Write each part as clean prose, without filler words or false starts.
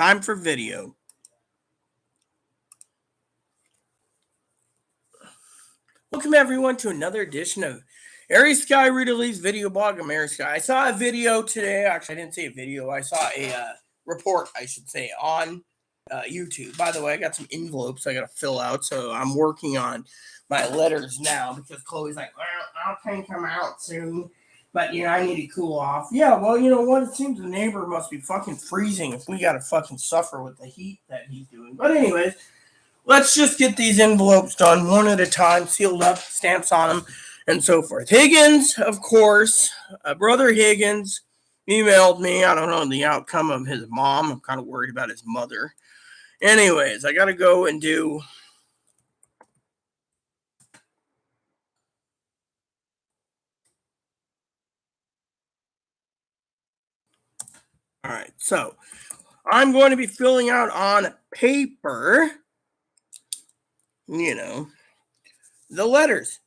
Time for video. Welcome everyone to another edition of Airy Sky Rita Lee's video blog. I'm Airy Sky. I saw a video today. Actually, I didn't see a video. I saw a report, I should say, on YouTube. By the way, I got some envelopes I got to fill out, so I'm working on my letters now because Chloe's like, well, I'll can come out soon. But, I need to cool off. Yeah, well, you know what? It seems the neighbor must be fucking freezing if we got to fucking suffer with the heat that he's doing. But anyways, let's just get these envelopes done one at a time, sealed up, stamps on them, and so forth. Higgins, of course, Brother Higgins emailed me. I don't know the outcome of his mom. I'm kind of worried about his mother. Anyways, I got to go and do... All right, so I'm going to be filling out on paper, the letters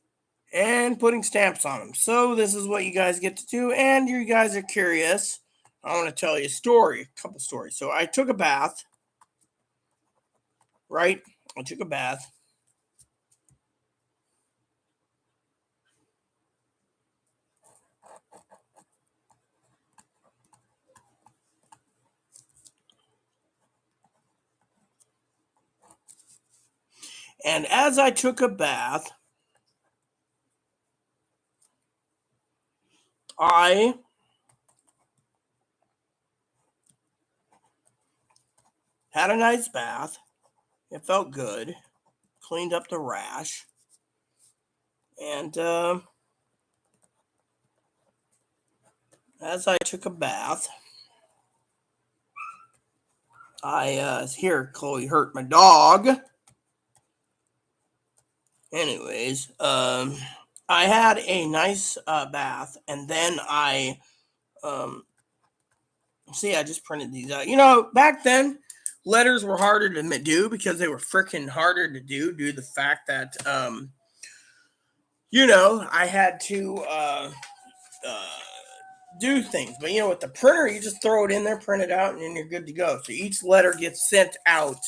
and putting stamps on them. So this is what you guys get to do, and you guys are curious. I want to tell you a couple stories. So I took a bath, right? I took a bath. And as I took a bath, I had a nice bath. It felt good. Cleaned up the rash. And as I took a bath, here, Chloe hurt my dog. Anyways, I had a nice bath, and then I just printed these out. Back then, letters were harder to do because they were freaking harder to do due to the fact that, I had to do things. But, with the printer, you just throw it in there, print it out, and then you're good to go. So each letter gets sent out.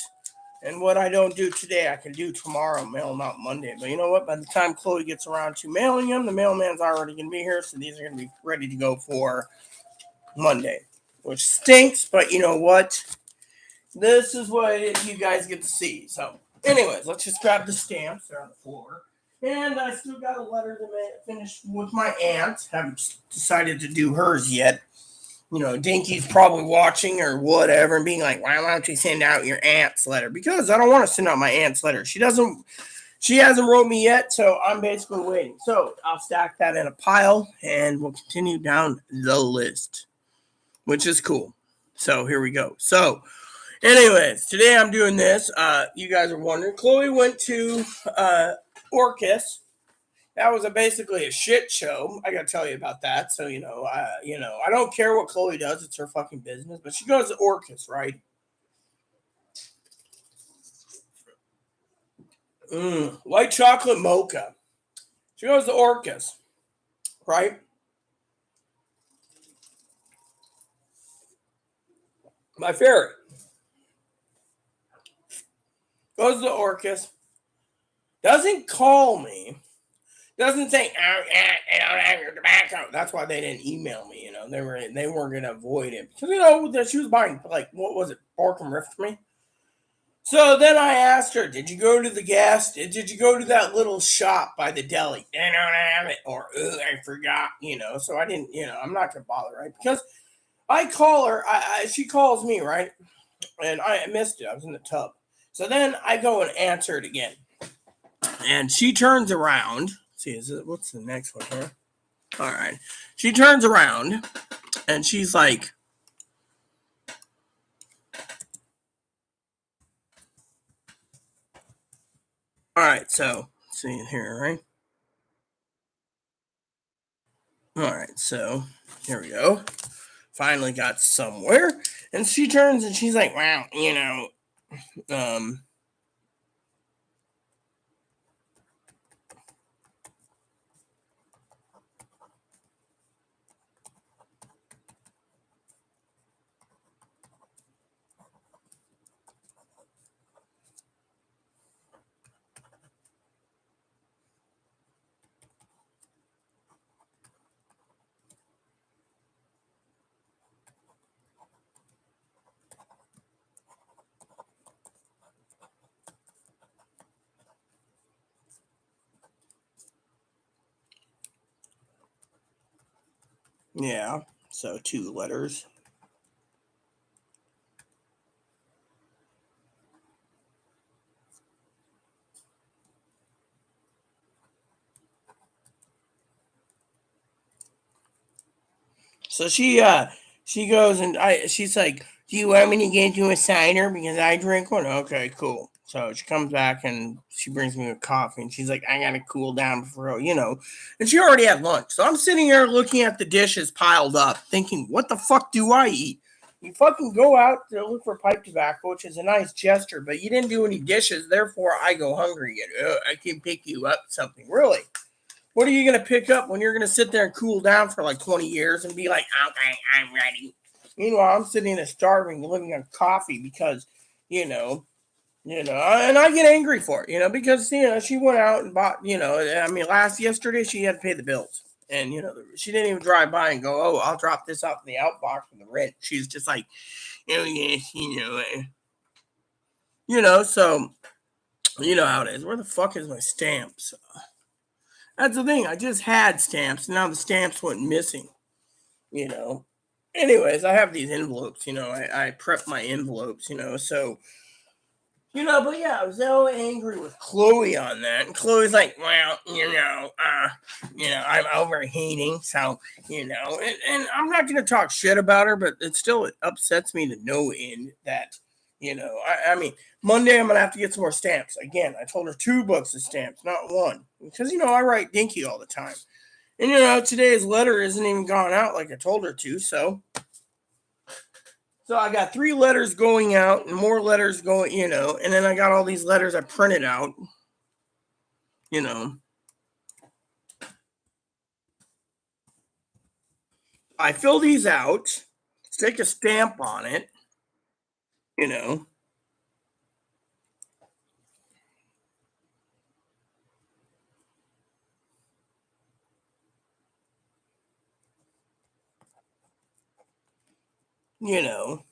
And what I don't do today, I can do tomorrow, mail them out Monday. But you know what? By the time Chloe gets around to mailing them, the mailman's already going to be here. So these are going to be ready to go for Monday, which stinks. But you know what? This is what you guys get to see. So anyways, let's just grab the stamps. They're on the floor. And I still got a letter to finish with my aunt. Haven't decided to do hers yet. Dinky's probably watching or whatever and being like, why don't you send out your aunt's letter? Because I don't want to send out my aunt's letter. She hasn't wrote me yet, so I'm basically waiting. So I'll stack that in a pile and we'll continue down the list, which is cool. So here we go. So anyways, today I'm doing this. You guys are wondering, Chloe went to Orcus. That was basically a shit show. I gotta tell you about that. So I don't care what Chloe does; it's her fucking business. But she goes to Orcus, right? White chocolate mocha. She goes to Orcus, right? My favorite goes to Orcus. Doesn't call me. Doesn't say, I don't have your tobacco. That's why they didn't email me. They weren't gonna avoid it because she was buying what was it, pork and riff for me. So then I asked her, did you go to the did you go to that little shop by the deli? They don't have it. Or, I forgot, so I didn't, I'm not going to bother, right? Because I call her, she calls me, right? And I missed it. I was in the tub. So then I go and answer it again. And she turns around. What's the next one here? All right. She turns around and she's like, all right, so see it here, right? All right, so here we go. Finally got somewhere. And she turns and she's like, wow, Yeah. So 2 letters. So she goes and she's like, "Do you want me to get you a cider because I drink one?" Okay, cool. So she comes back and she brings me a coffee and she's like, "I gotta cool down before And she already had lunch. So I'm sitting here looking at the dishes piled up, thinking, "What the fuck do I eat?" You fucking go out to look for pipe tobacco, which is a nice gesture, but you didn't do any dishes. Therefore, I go hungry and I can pick you up something. Really? What are you going to pick up when you're going to sit there and cool down for like 20 years and be like, okay, I'm ready? Meanwhile, I'm sitting there starving, living on coffee because, you know, and I get angry for it, because, she went out and bought, yesterday she had to pay the bills. And, she didn't even drive by and go, oh, I'll drop this off in the outbox for the rent. She's just like, oh, yes, so, you know how it is. Where the fuck is my stamps? That's the thing. I just had stamps. Now the stamps went missing. You know. Anyways, I have these envelopes. I prep my envelopes. So but yeah, I was so angry with Chloe on that, and Chloe's like, well, I'm overheating, so and I'm not gonna talk shit about her, but it upsets me to no end that. I mean, Monday I'm gonna have to get some more stamps. Again, I told her 2 books of stamps, not 1, because I write dinky all the time, and today's letter isn't even gone out like I told her to, so I got 3 letters going out and more letters going, and then I got all these letters I printed out, you know. I fill these out, stick a stamp on it, you know. You know.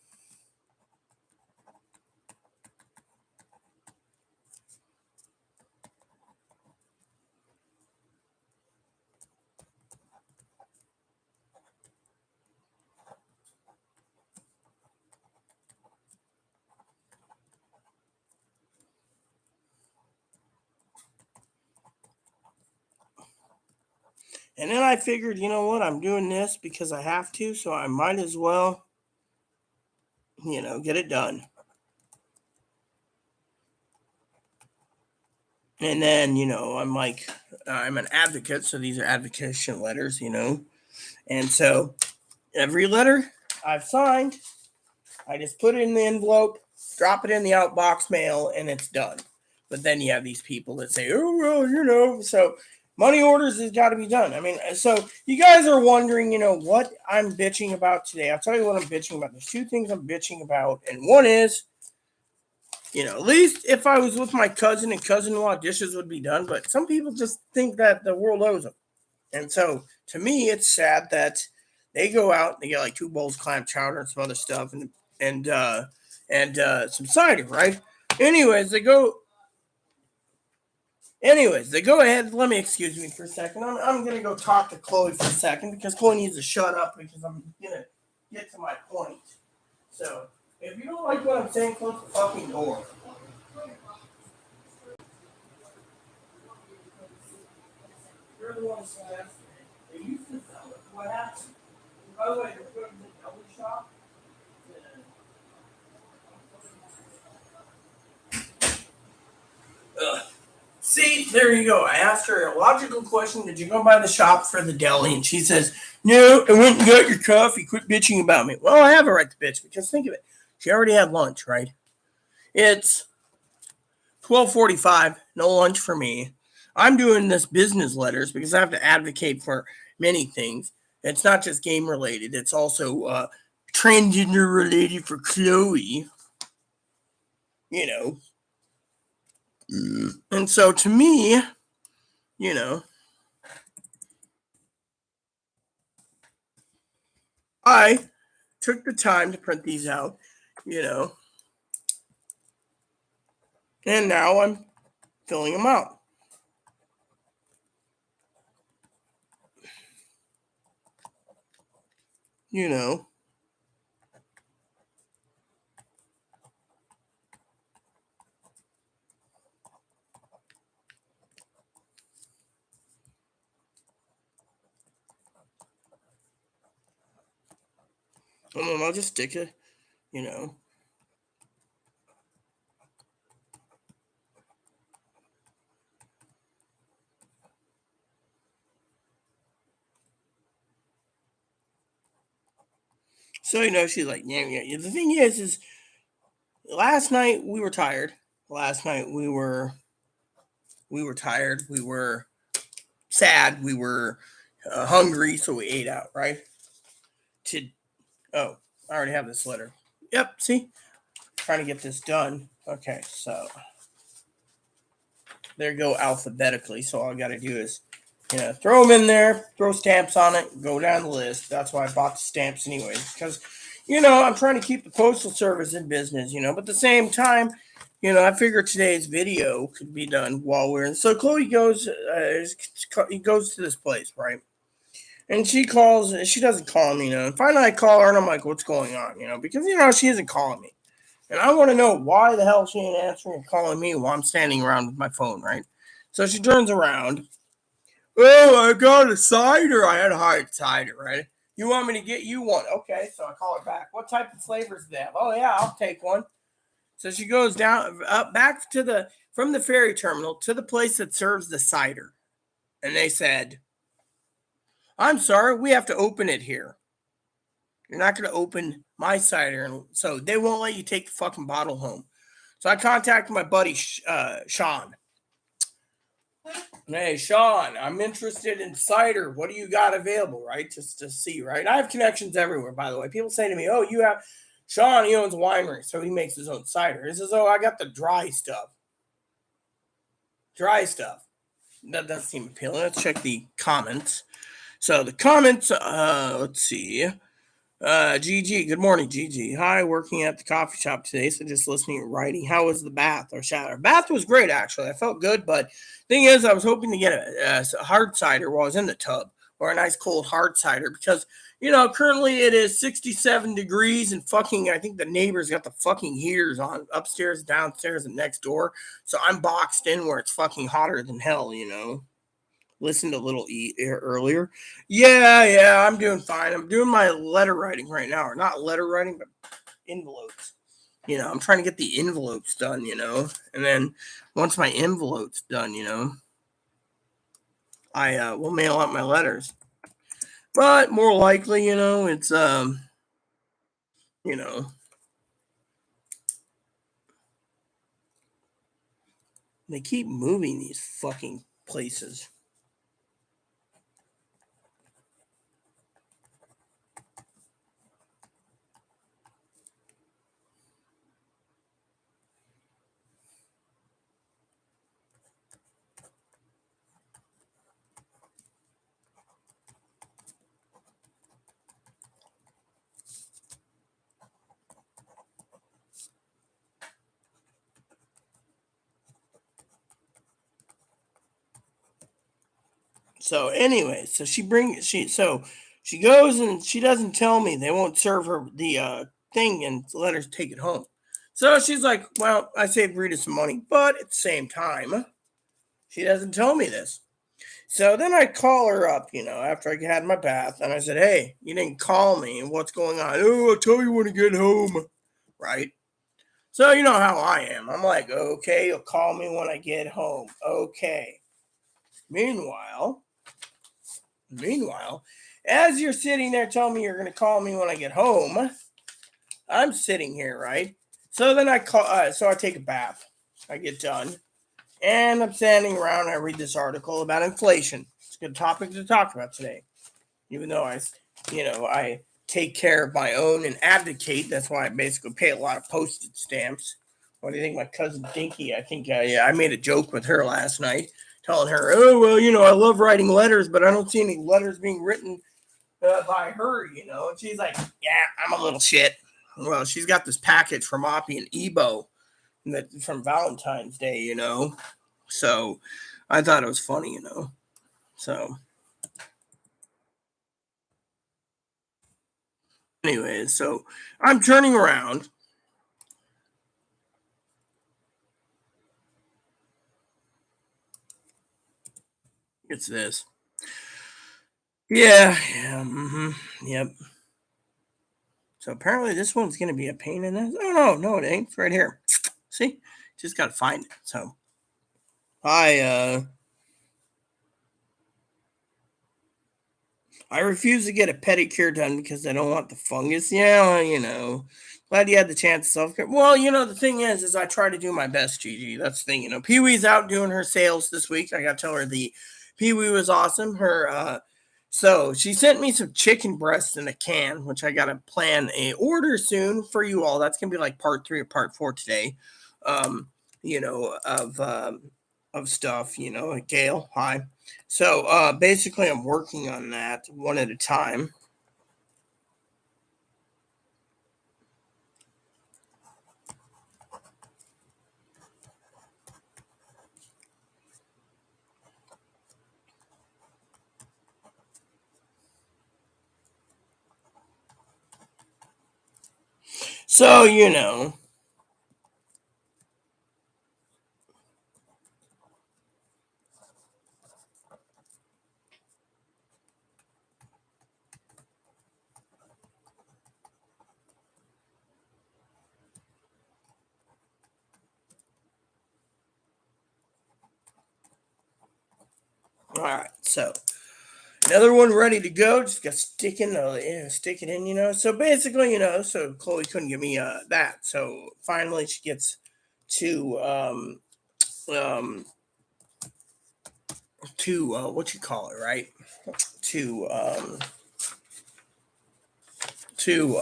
And then I figured, you know what, I'm doing this because I have to, so I might as well, get it done. And then, I'm an advocate, so these are advocation letters, And so every letter I've signed, I just put it in the envelope, drop it in the outbox mail, and it's done. But then you have these people that say, oh, well, so money orders has got to be done. I mean, so you guys are wondering, what I'm bitching about today. I'll tell you what I'm bitching about. There's 2 things I'm bitching about. And one is, at least if I was with my cousin and cousin-in-law, dishes would be done. But some people just think that the world owes them. And so to me, it's sad that they go out and they get like 2 bowls of clam chowder and some other stuff and some cider, right? Anyways, they go. Anyways, they go ahead. Let me excuse me for a second. I'm gonna go talk to Chloe for a second because Chloe needs to shut up because I'm gonna get to my point. So if you don't like what I'm saying, close the fucking door. You're the one who said they used to sell it. What happened? By the way, they're going to the deli shop. Ugh. See, there you go. I asked her a logical question. Did you go by the shop for the deli? And she says, no, I went and got your coffee. Quit bitching about me. Well, I have a right to bitch because think of it. She already had lunch, right? It's 12:45. No lunch for me. I'm doing this business letters because I have to advocate for many things. It's not just game related. It's also transgender related for Chloe. You know. And so to me, you know, I took the time to print these out, you know, and now I'm filling them out. you know. I'll just stick it, you know. So, she's like, yeah, yeah. The thing is last night we were tired. Last night we were tired. We were sad. We were hungry, so we ate out, right? To Oh, I already have this letter. Yep, see? Trying to get this done. Okay, so there go alphabetically. So all I got to do is, throw them in there, throw stamps on it, go down the list. That's why I bought the stamps anyways, because, I'm trying to keep the postal service in business, but at the same time, I figured today's video could be done while we're in. So Chloe he goes to this place, right? And she doesn't call me, And finally I call her and I'm like, what's going on, because, she isn't calling me. And I want to know why the hell she ain't answering and calling me while I'm standing around with my phone, right? So she turns around. Oh, I got a cider. I had a hard cider, right? You want me to get you one? Okay, so I call her back. What type of flavors do they have? Oh yeah, I'll take one. So she goes down up back to from the ferry terminal to the place that serves the cider. And they said, I'm sorry, we have to open it here. You're not going to open my cider. And so they won't let you take the fucking bottle home. So I contacted my buddy, Sean. Hey, Sean, I'm interested in cider. What do you got available, right? Just to see, right? I have connections everywhere, by the way. People say to me, oh, you have Sean, he owns a winery, so he makes his own cider. He says, oh, I got the dry stuff. Dry stuff. That doesn't seem appealing. Let's check the comments. So the comments, let's see. GG, good morning, GG. Hi, working at the coffee shop today, so just listening and writing. How was the bath or shower? Bath was great, actually. I felt good, but thing is, I was hoping to get a hard cider while I was in the tub, or a nice cold hard cider, because, currently it is 67 degrees, and fucking, I think the neighbors got the fucking heaters on upstairs, downstairs, and next door, so I'm boxed in where it's fucking hotter than hell. Listened a little earlier. Yeah, I'm doing fine. I'm doing my letter writing right now, or not letter writing, but envelopes. I'm trying to get the envelopes done, and then once my envelopes done, I will mail out my letters. But more likely, it's you know, they keep moving these fucking places. So anyway, she goes and she doesn't tell me. They won't serve her the thing and let her take it home. So she's like, well, I saved Rita some money, but at the same time, she doesn't tell me this. So then I call her up, after I had my bath, and I said, hey, you didn't call me, and what's going on? Oh, I'll tell you when I get home, right? So you know how I am. I'm like, okay, you'll call me when I get home. Okay. Meanwhile, Meanwhile, as you're sitting there telling me you're going to call me when I get home, I'm sitting here, right? So then so I take a bath. I get done, and I'm standing around. And I read this article about inflation. It's a good topic to talk about today, even though I take care of my own and advocate. That's why I basically pay a lot of postage stamps. What do you think, my cousin Dinky? I think I made a joke with her last night, telling her, oh, well, I love writing letters, but I don't see any letters being written by her, And she's like, yeah, I'm a little shit. Well, she's got this package from Oppie and Ebo from Valentine's Day, So I thought it was funny, So Anyways, so I'm turning around. It's this. Yeah, yeah, yep. So apparently this one's gonna be a pain in this. Oh no, it ain't. It's right here. See, just gotta find it. So I I refuse to get a pedicure done because I don't want the fungus. Yeah, well, glad you had the chance to self care. Well, the thing is I try to do my best, Gigi. That's the thing. Pee Wee's out doing her sales this week. I got to tell her the Pee Wee was awesome. So she sent me some chicken breasts in a can, which I got to plan a order soon for you all. That's gonna be like part 3 or part 4 today. Um, you know, of stuff. Gail, hi. So basically, I'm working on that one at a time. So, all right. So another one ready to go. Just got stick it in. So basically, so Chloe couldn't give me that. So finally, she gets to um what you call it, right? To to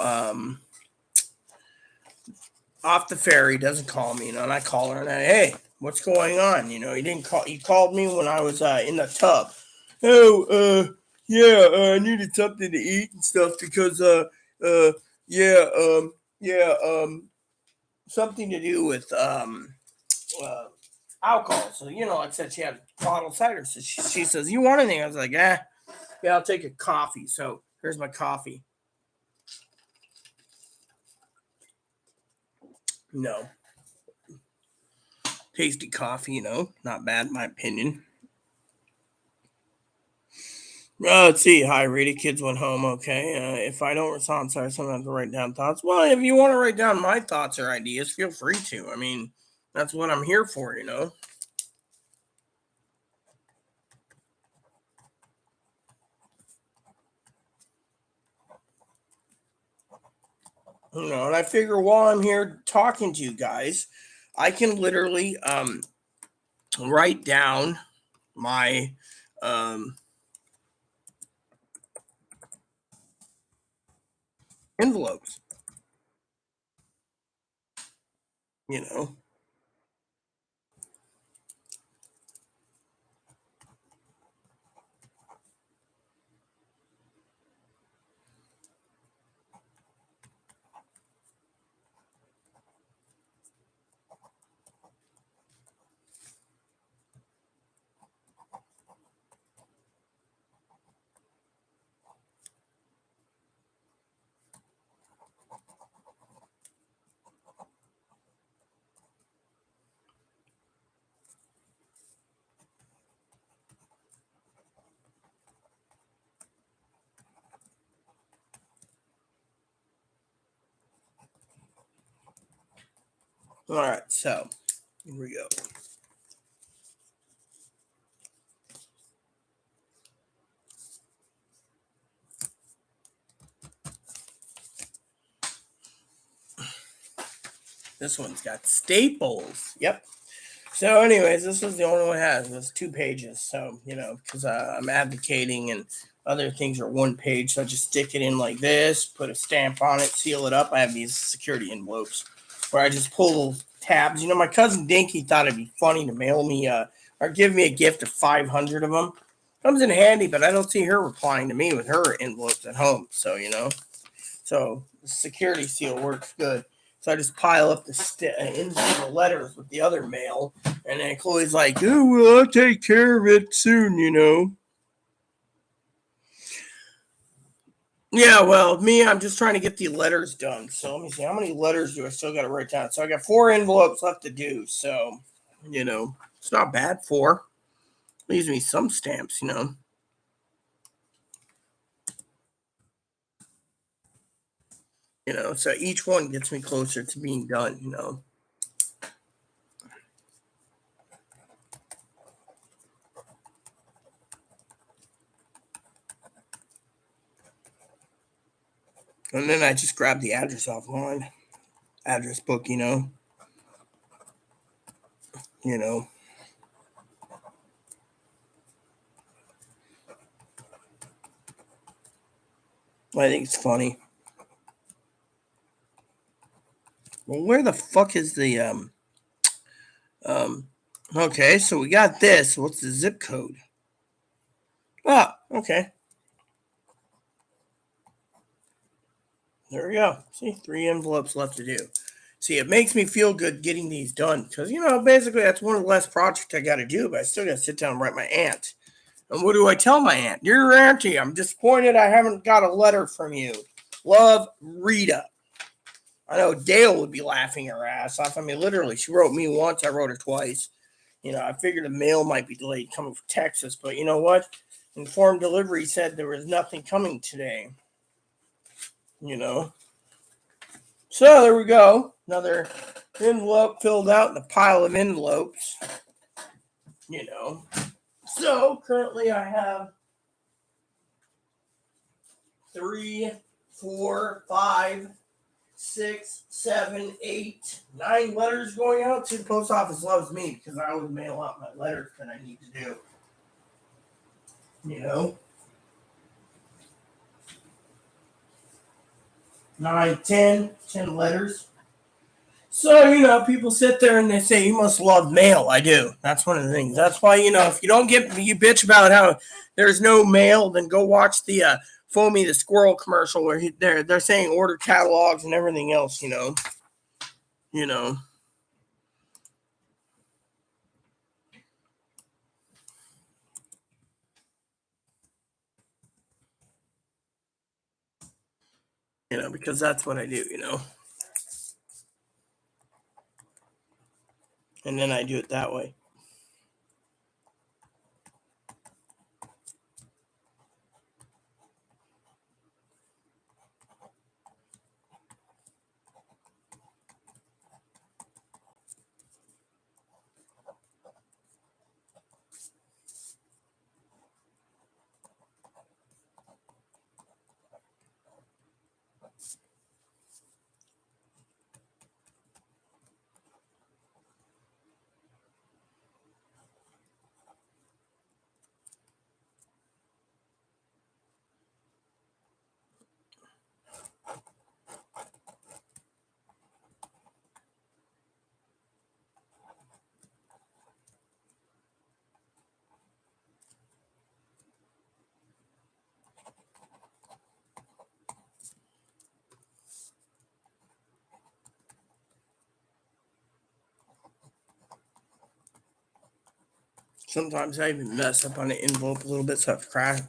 off the ferry, doesn't call me, and I call her and hey, what's going on? He didn't call. He called me when I was in the tub. Oh, yeah, I needed something to eat and stuff because uh, yeah, yeah, something to do with uh, alcohol. So like I said, she had bottled cider. So she says, "You want anything?" I was like, "Yeah, I'll take a coffee." So here's my coffee. No, tasty coffee. Not bad in my opinion. Let's see. Hi, Rita. Kids went home. Okay. If I don't respond, sorry, sometimes I write down thoughts. Well, if you want to write down my thoughts or ideas, feel free to. I mean, that's what I'm here for. And I figure while I'm here talking to you guys, I can literally write down my um, envelopes. You know. All right. So here we go. This one's got staples. Yep. So, anyways, this was the only one it has. It was 2 pages. So, because I'm advocating and other things are 1 page. So I just stick it in like this, put a stamp on it, seal it up. I have these security envelopes where I just pull tabs. My cousin Dinky thought it'd be funny to mail me or give me a gift of 500 of them. Comes in handy, but I don't see her replying to me with her envelopes at home. So, so the security seal works good. So I just pile up the letters with the other mail, and then Chloe's like, "Oh well, I'll take care of it soon." Yeah, well, me, I'm just trying to get the letters done. So let me see, how many letters do I still got to write down? So I got 4 envelopes left to do. So, it's not bad. Four leaves me some stamps. So each one gets me closer to being done. And then I just grab the address offline, address book. You know. I think it's funny. Well, where the fuck is the um okay, so we got this. What's the zip code? Ah, okay. There we go. See, 3 envelopes left to do. See, it makes me feel good getting these done because, basically that's one of the less projects I got to do, but I still got to sit down and write my aunt. And what do I tell my aunt? Dear Auntie, I'm disappointed I haven't got a letter from you. Love, Rita. I know Dale would be laughing her ass off. I mean, literally, she wrote me once, I wrote her twice. I figured the mail might be delayed coming from Texas, but you know what? Informed delivery said there was nothing coming today. You know, So there we go. Another envelope filled out in a pile of envelopes. You know. So currently I have 3, 4, 5, 6, 7, 8, 9 letters going out. See, the post office loves me because I always mail out my letters that I need to do. You know. 9, 10 letters. So, people sit there and they say, you must love mail. I do. That's one of the things. That's why, if you don't you bitch about how there's no mail, then go watch the Foamy the Squirrel commercial where they're saying order catalogs and everything else. You know. Because that's what I do. And then I do it that way. Sometimes I even mess up on the envelope a little bit, so I have to crack.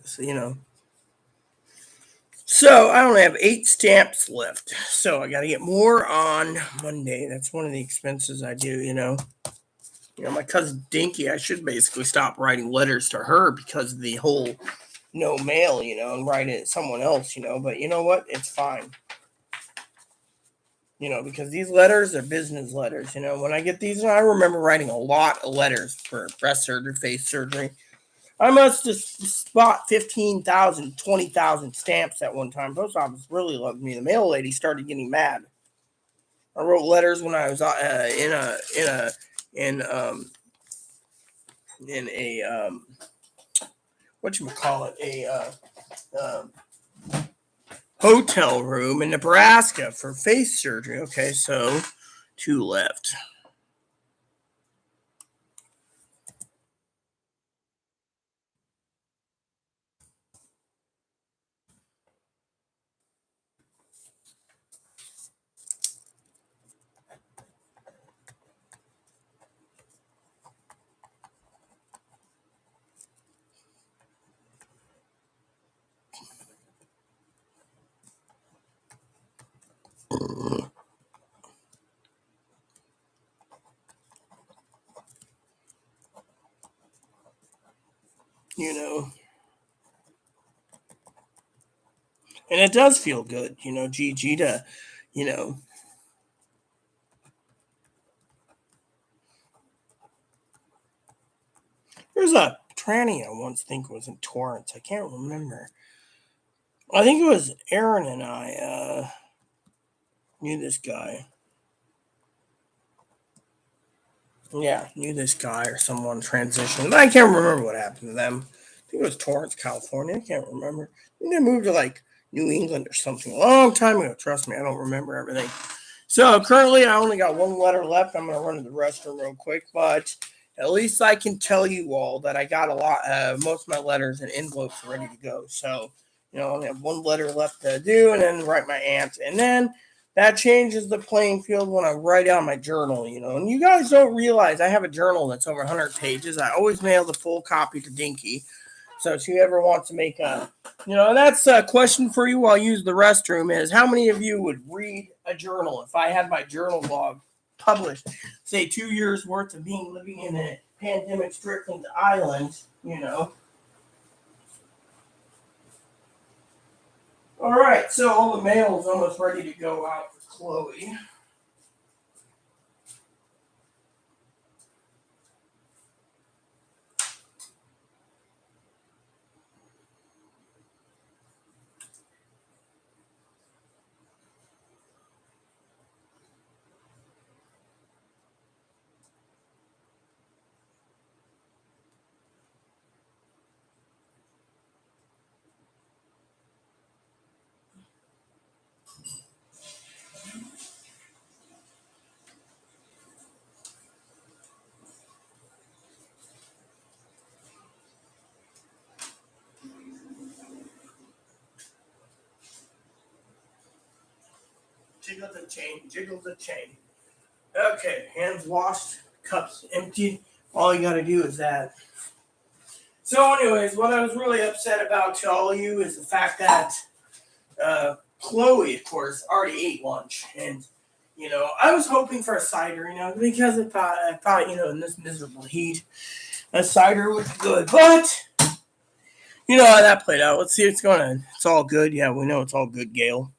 So I only have 8 stamps left. So I got to get more on Monday. That's one of the expenses I do. My cousin Dinky, I should basically stop writing letters to her because of the whole no mail, and write it to someone else. But you know what? It's fine. Because these letters are business letters. When I get these, I remember writing a lot of letters for breast surgery, face surgery. I must have bought 15,000, 20,000 stamps at one time. Post office really loved me. The mail lady started getting mad. I wrote letters when I was in a what you call it um, hotel room in Nebraska for face surgery. Okay, so 2 left. you know. And it does feel good, GG to, you know. There's a tranny I once think was in Torrance. I can't remember. I think it was Aaron and I knew this guy. Yeah, knew this guy or someone transitioned. I can't remember what happened to them. I think it was Torrance, California. I can't remember. I think they moved to like New England or something a long time ago. Trust me, I don't remember everything. So currently, I only got one letter left. I'm going to run to the restroom real quick, but at least I can tell you all that I got a lot, most of my letters and envelopes ready to go. So, I only have one letter left to do, and then write my aunt, and then that changes the playing field when I write out my journal. And you guys don't realize I have a journal that's over 100 pages. I always mail the full copy to Dinky. So if you ever want to make and that's a question for you while I use the restroom is how many of you would read a journal if I had my journal log published, say 2 years worth of being living in a pandemic stricken island. All right, so all the mail is almost ready to go out for Chloe. Jiggle the chain, jiggle the chain. Okay, hands washed, cups emptied. All you got to do is that. So, anyways, what I was really upset about to all of you is the fact that Chloe, of course, already ate lunch, and I was hoping for a cider, because I thought, in this miserable heat, a cider was good, but you know how that played out. Let's see what's going on. It's all good. Yeah, we know it's all good, Gail.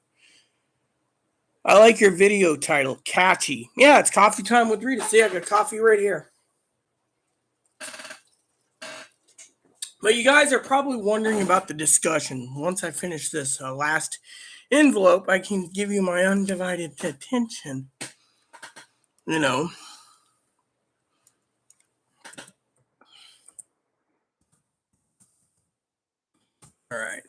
I like your video title, catchy. Yeah, it's coffee time with Rita. See, I got coffee right here. But you guys are probably wondering about the discussion. Once I finish this last envelope, I can give you my undivided attention. All right.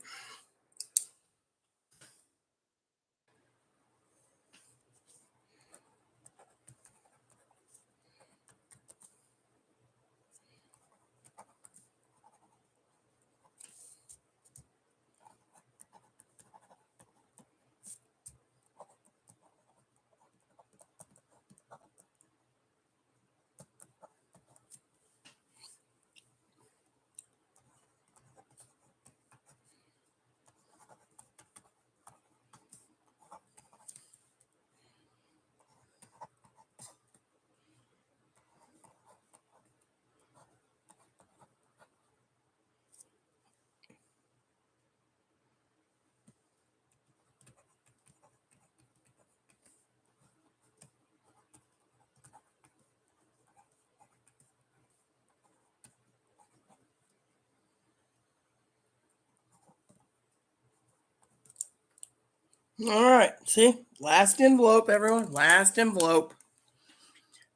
All right. See, last envelope, everyone. Last envelope.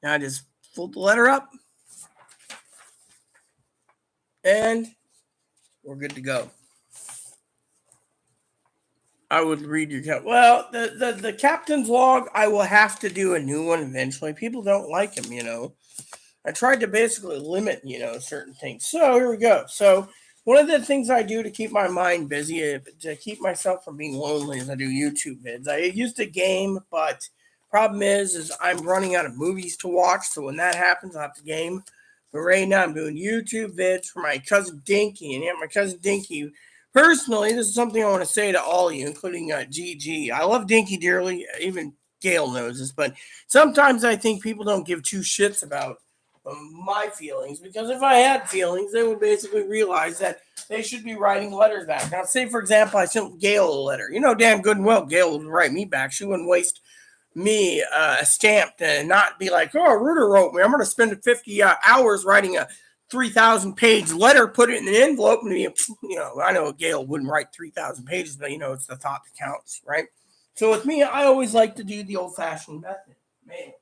Now I just fold the letter up, and we're good to go. I would read your cap. Well, the captain's log, I will have to do a new one eventually. People don't like him. I tried to basically limit, certain things. So here we go. So one of the things I do to keep my mind busy, to keep myself from being lonely, is I do YouTube vids. I used to game, but problem is I'm running out of movies to watch. So when that happens, I have to game. But right now I'm doing YouTube vids for my cousin Dinky, and my cousin Dinky. Personally, this is something I want to say to all of you, including GG. I love Dinky dearly. Even Gail knows this, but sometimes I think people don't give two shits about my feelings, because if I had feelings, they would basically realize that they should be writing letters back. Now, say for example, I sent Gail a letter. You know, damn good and well, Gail would write me back. She wouldn't waste me a stamp and not be like, oh, Rita wrote me. I'm going to spend 50 hours writing a 3,000 page letter, put it in an envelope, and I know Gail wouldn't write 3,000 pages, but it's the thought that counts, right? So with me, I always like to do the old fashioned method, mail.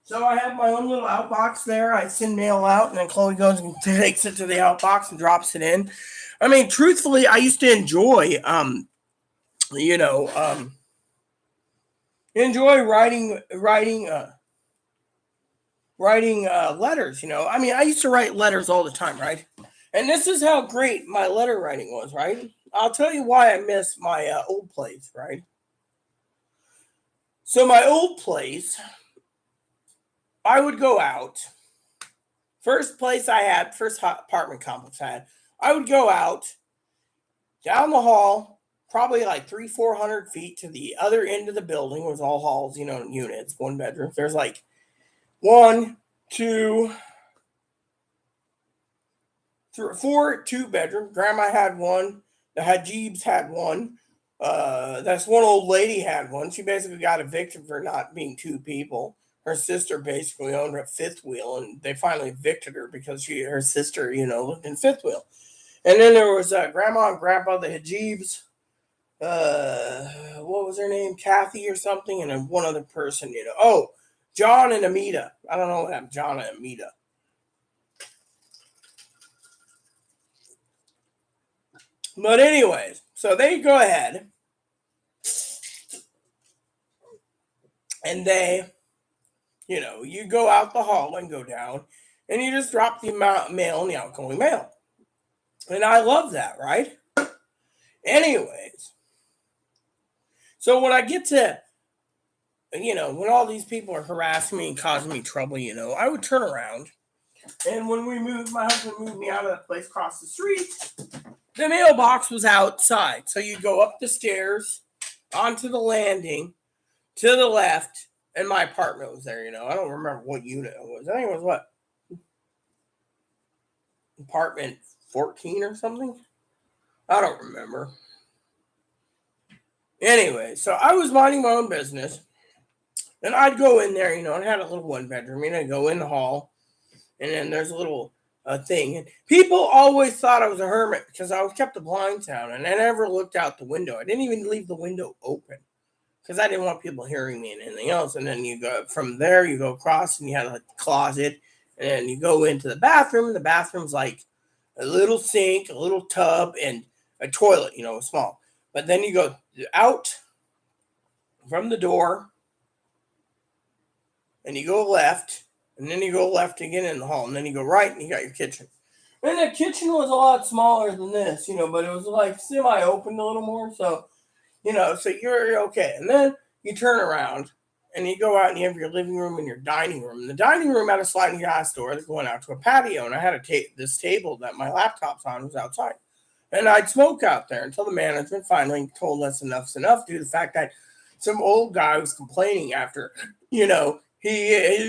So I have my own little outbox there. I send mail out, and then Chloe goes and takes it to the outbox and drops it in. I mean, truthfully, I used to enjoy, writing letters. I mean, I used to write letters all the time, right? And this is how great my letter writing was, right? I'll tell you why I miss my old place, right? So my old place, I would go out. First apartment complex I had, I would go out down the hall, probably like 400 feet to the other end of the building. It was all halls, units, one bedroom. There's like 1, 2, 3, 4 2-bedroom. Grandma had one. The Hajibs had one. That's one old lady had one. She basically got evicted for not being two people. Her sister basically owned a fifth wheel, and they finally evicted her because her sister, lived in fifth wheel. And then there was Grandma and Grandpa, the Hajibs. What was her name? Kathy or something, and then one other person, Oh, John and Amita. I don't know what happened, John and Amita. But anyways, so they go ahead and they, you go out the hall and go down and you just drop the amount of mail in the outgoing mail. And I love that, right? Anyways, so when I get to, when all these people are harassing me and causing me trouble, I would turn around. And when my husband moved me out of that place across the street, the mailbox was outside. So you go up the stairs, onto the landing, to the left, and my apartment was there, I don't remember what unit it was. I think it was what? Apartment 14 or something? I don't remember. Anyway, so I was minding my own business. And I'd go in there, and I had a little one bedroom. I'd go in the hall, and then there's a little thing. And people always thought I was a hermit because I kept the blinds down, and I never looked out the window. I didn't even leave the window open because I didn't want people hearing me and anything else. And then you go from there, you go across, and you have a closet, and then you go into the bathroom. The bathroom's like a little sink, a little tub, and a toilet, small. But then you go out from the door, and you go left, and then you go left again in the hall, and then you go right, and you got your kitchen. And the kitchen was a lot smaller than this, but it was like semi-open a little more, so, so you're okay. And then you turn around, and you go out, and you have your living room and your dining room. And the dining room had a sliding glass door that's going out to a patio, and I had this table that my laptop's on was outside. And I'd smoke out there until the management finally told us enough's enough due to the fact that some old guy was complaining after, he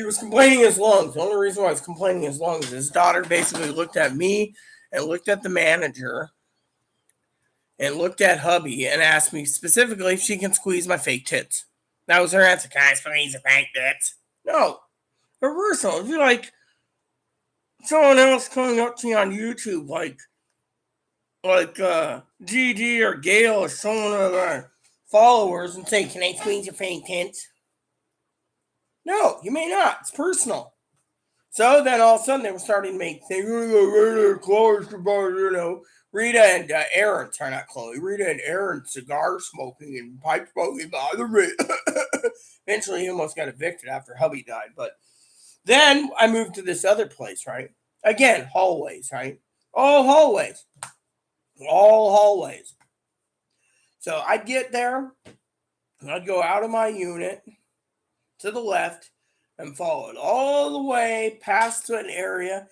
was complaining his lungs. The only reason why I was complaining his lungs is his daughter basically looked at me and looked at the manager and looked at hubby and asked me specifically if she can squeeze my fake tits. That was her answer. Can I squeeze your fake tits? No. Reversal. It'd be like someone else coming up to me on YouTube like GD or Gail or someone of our followers and say, can I squeeze your fake tits? No, you may not. It's personal. So then all of a sudden they were starting to make things, Rita and Aaron, sorry, not Chloe, Rita and Aaron cigar smoking and pipe smoking by the Rita. Eventually he almost got evicted after hubby died. But then I moved to this other place, right? Again, hallways, right? All hallways. All hallways. So I'd get there, and I'd go out of my unit to the left and follow it all the way past to an area.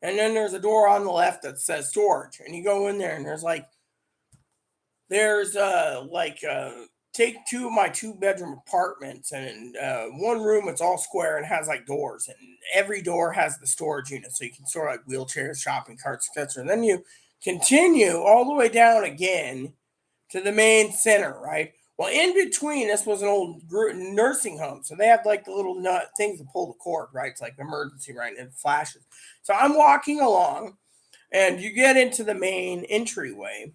And then there's a door on the left that says storage. And you go in there and there's take two of my 2-bedroom apartments, and one room it's all square and has like doors, and every door has the storage unit, so you can store like wheelchairs, shopping carts, etc. And then you continue all the way down again to the main center, right? Well, in between, this was an old nursing home, so they have like the little nut things to pull the cord, right? It's like emergency, right? And it flashes. So I'm walking along, and you get into the main entryway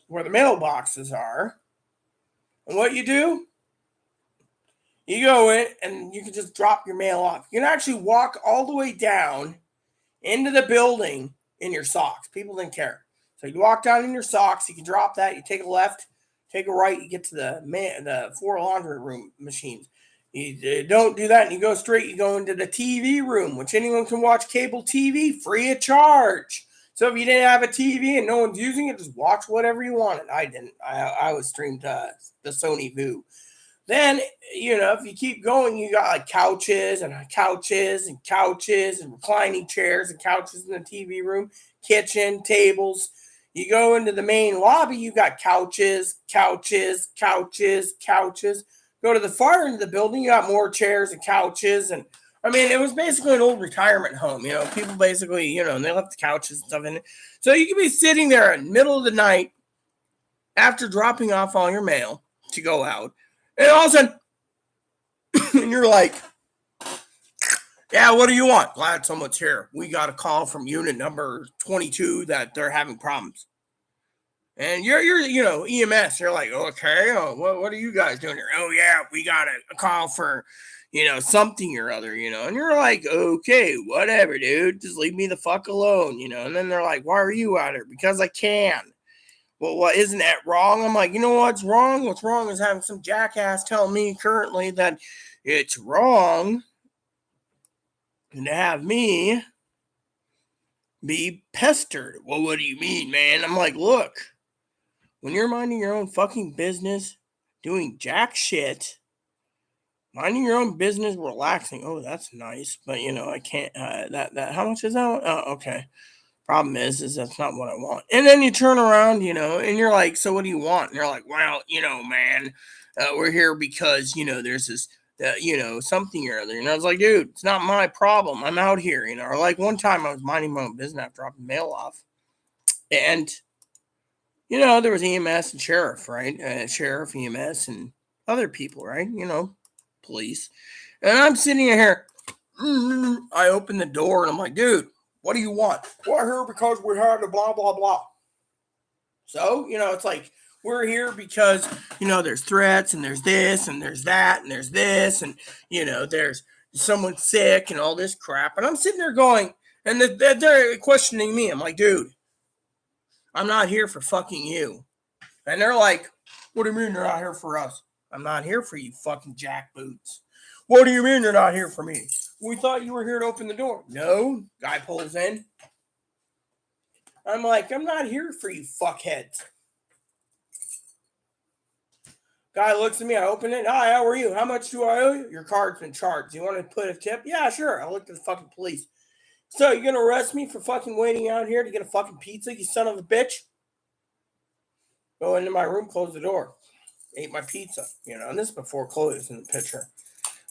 where the mailboxes are. And what you do, you go in and you can just drop your mail off. You can actually walk all the way down into the building in your socks. People didn't care. So you walk down in your socks, you can drop that, you take a left, take a right, you get to the 4 laundry room machines. You don't do that and you go straight, you go into the TV room, which anyone can watch cable TV free of charge. So if you didn't have a TV and no one's using it, just watch whatever you wanted. I didn't. I was streamed the Sony Vue. Then, if you keep going, you got like couches and couches and couches and reclining chairs and couches in the TV room, kitchen, tables. You go into the main lobby, you got couches, couches, couches, couches. Go to the far end of the building, you got more chairs and couches. And I mean, it was basically an old retirement home. People basically, and they left the couches and stuff in it. So you could be sitting there in the middle of the night after dropping off all your mail to go out. And all of a sudden, and you're like, yeah, what do you want? Glad someone's here. We got a call from unit number 22 that they're having problems. And you're EMS. You're like, okay, what are you guys doing here? Oh, yeah, we got a call for, something or other, and you're like, okay, whatever, dude. Just leave me the fuck alone, And then they're like, why are you out here? Because I can. Well, what, isn't that wrong? I'm like, what's wrong? What's wrong is having some jackass tell me currently that it's wrong to have me be pestered. Well, what do you mean, man? I'm like, look, when you're minding your own fucking business, doing jack shit, minding your own business, relaxing. Oh, that's nice. But, I can't, that, how much is that? Oh, okay. Problem is that's not what I want. And then you turn around, and you're like, so what do you want? And you're like, well, man, we're here because, there's this, something or other. And I was like, dude, it's not my problem. I'm out here, Or like one time I was minding my own business after dropping mail off. And, there was EMS and sheriff, right? Sheriff, EMS, and other people, right? Police. And I'm sitting here. I open the door and I'm like, dude, what do you want? We're here because we had a blah, blah, blah. So, it's like, we're here because, there's threats and there's this and there's that and there's this and, there's someone sick and all this crap. And I'm sitting there going, and they're questioning me. I'm like, dude, I'm not here for fucking you. And they're like, what do you mean you're not here for us? I'm not here for you fucking jackboots. What do you mean you're not here for me? We thought you were here to open the door. No. Guy pulls in. I'm like, I'm not here for you fuckheads. Guy looks at me. I open it. Hi, how are you? How much do I owe you? Your card's been charged. You want to put a tip? Yeah, sure. I looked at the fucking police. So you're going to arrest me for fucking waiting out here to get a fucking pizza, you son of a bitch? Go into my room, close the door. Ate my pizza, and this is before Chloe was in the picture.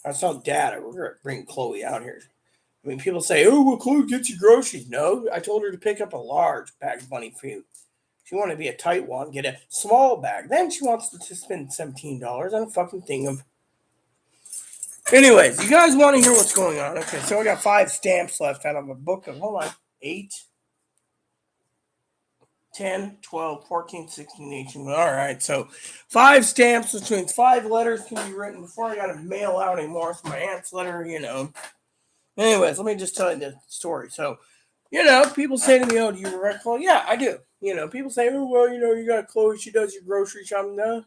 I saw Dad. We're going to bring Chloe out here. I mean, people say, oh, well, Chloe gets you groceries. No, I told her to pick up a large bag of bunny food. She wanted to be a tight one, get a small bag. Then she wants to spend $17 on a fucking thing of... Anyways, you guys want to hear what's going on? Okay, so I got 5 stamps left out of a book of, 8, 10, 12, 14, 16, 18. All right, so 5 stamps, which means 5 letters can be written before I got to mail out anymore. It's my aunt's letter, Anyways, let me just tell you the story. So, people say to me, oh, do you write Chloe? Yeah, I do. People say, oh, well, you got Chloe, she does your grocery shopping. No.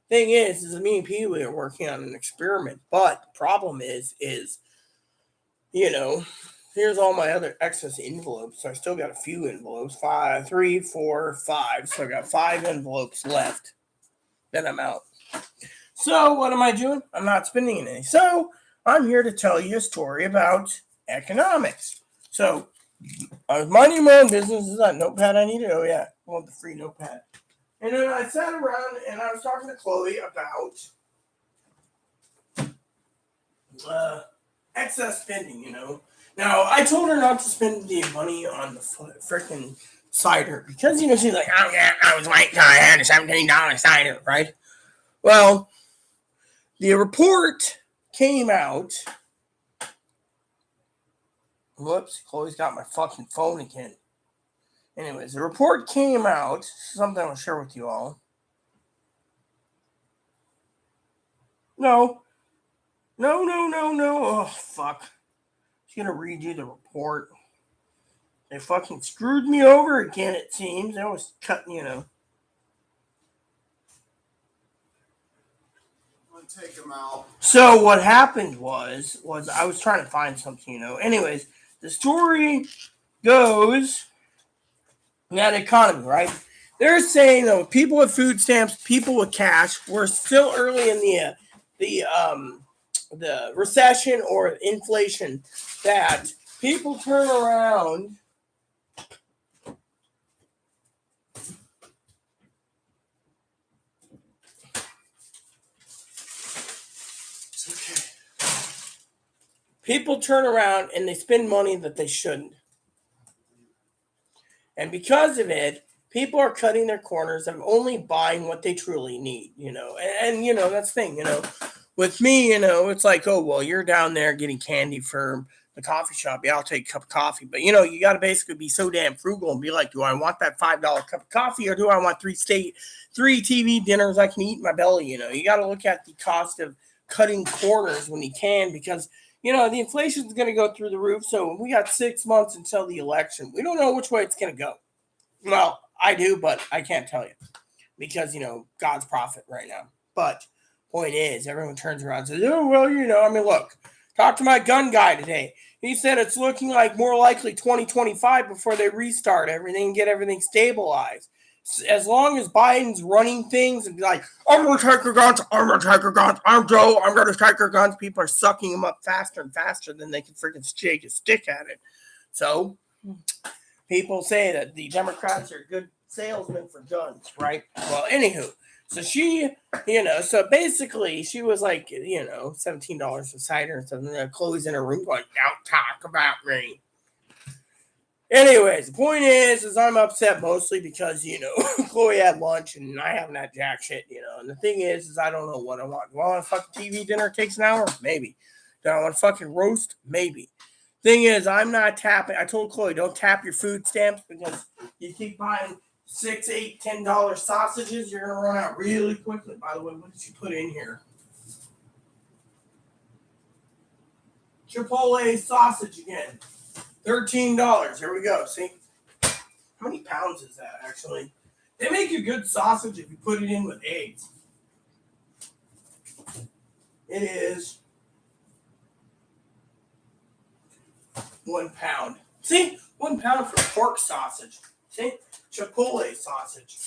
Thing is me and Pee Wee are working on an experiment. But the problem is, here's all my other excess envelopes. So I still got a few envelopes. 5, 3, 4, 5. So I got 5 envelopes left. Then I'm out. So what am I doing? I'm not spending any. So I'm here to tell you a story about economics. So I was minding my own business. Is that notepad I needed? Oh, yeah. I want the free notepad. And then I sat around and I was talking to Chloe about excess spending, Now, I told her not to spend the money on the freaking cider because, she's like, oh, yeah, I was waiting until I had a $17 cider, right? Well, the report came out. Whoops, Chloe's got my fucking phone again. Anyways, the report came out. Something I'll share with you all. No. Oh, fuck. She's gonna read you the report. They fucking screwed me over again, it seems. They always cut, Take them out. So what happened was I was trying to find something, Anyways, the story goes that economy, right? They're saying that people with food stamps, people with cash, we're still early in the recession or inflation, that people turn around. People turn around and they spend money that they shouldn't. And because of it, people are cutting their corners of only buying what they truly need, And that's the thing, With me, it's like, oh, well, you're down there getting candy for the coffee shop. Yeah, I'll take a cup of coffee. But, you got to basically be so damn frugal and be like, do I want that $5 cup of coffee or do I want three TV dinners I can eat in my belly? You got to look at the cost of cutting corners when you can because – the inflation is going to go through the roof. So we got 6 months until the election. We don't know which way it's going to go. Well, I do, but I can't tell you because, God's prophet right now. But point is, everyone turns around and says, oh, well, look, talk to my gun guy today. He said it's looking like more likely 2025 before they restart everything and get everything stabilized. As long as Biden's running things and be like, I'm going to take your guns, I'm Joe, I'm going to take your guns, people are sucking them up faster and faster than they can freaking shake a stick at it. So, people say that the Democrats are good salesmen for guns, right? Well, anywho, so she, so basically she was like, $17 for cider and something. Chloe's in her room going, don't talk about me. Anyways, the point is I'm upset mostly because, Chloe had lunch and I haven't had jack shit, And the thing is I don't know what I want. Do I want a fucking TV dinner? It takes an hour? Maybe. Do I want a fucking roast? Maybe. Thing is, I'm not tapping. I told Chloe, don't tap your food stamps because you keep buying $6, $8, $10 sausages, you're gonna run out really quickly. By the way, what did you put in here? Chipotle sausage again. $13. Here we go. See? How many pounds is that, actually? They make a good sausage if you put it in with eggs. It is 1 pound. See? 1 pound for pork sausage. See? Chipotle sausage.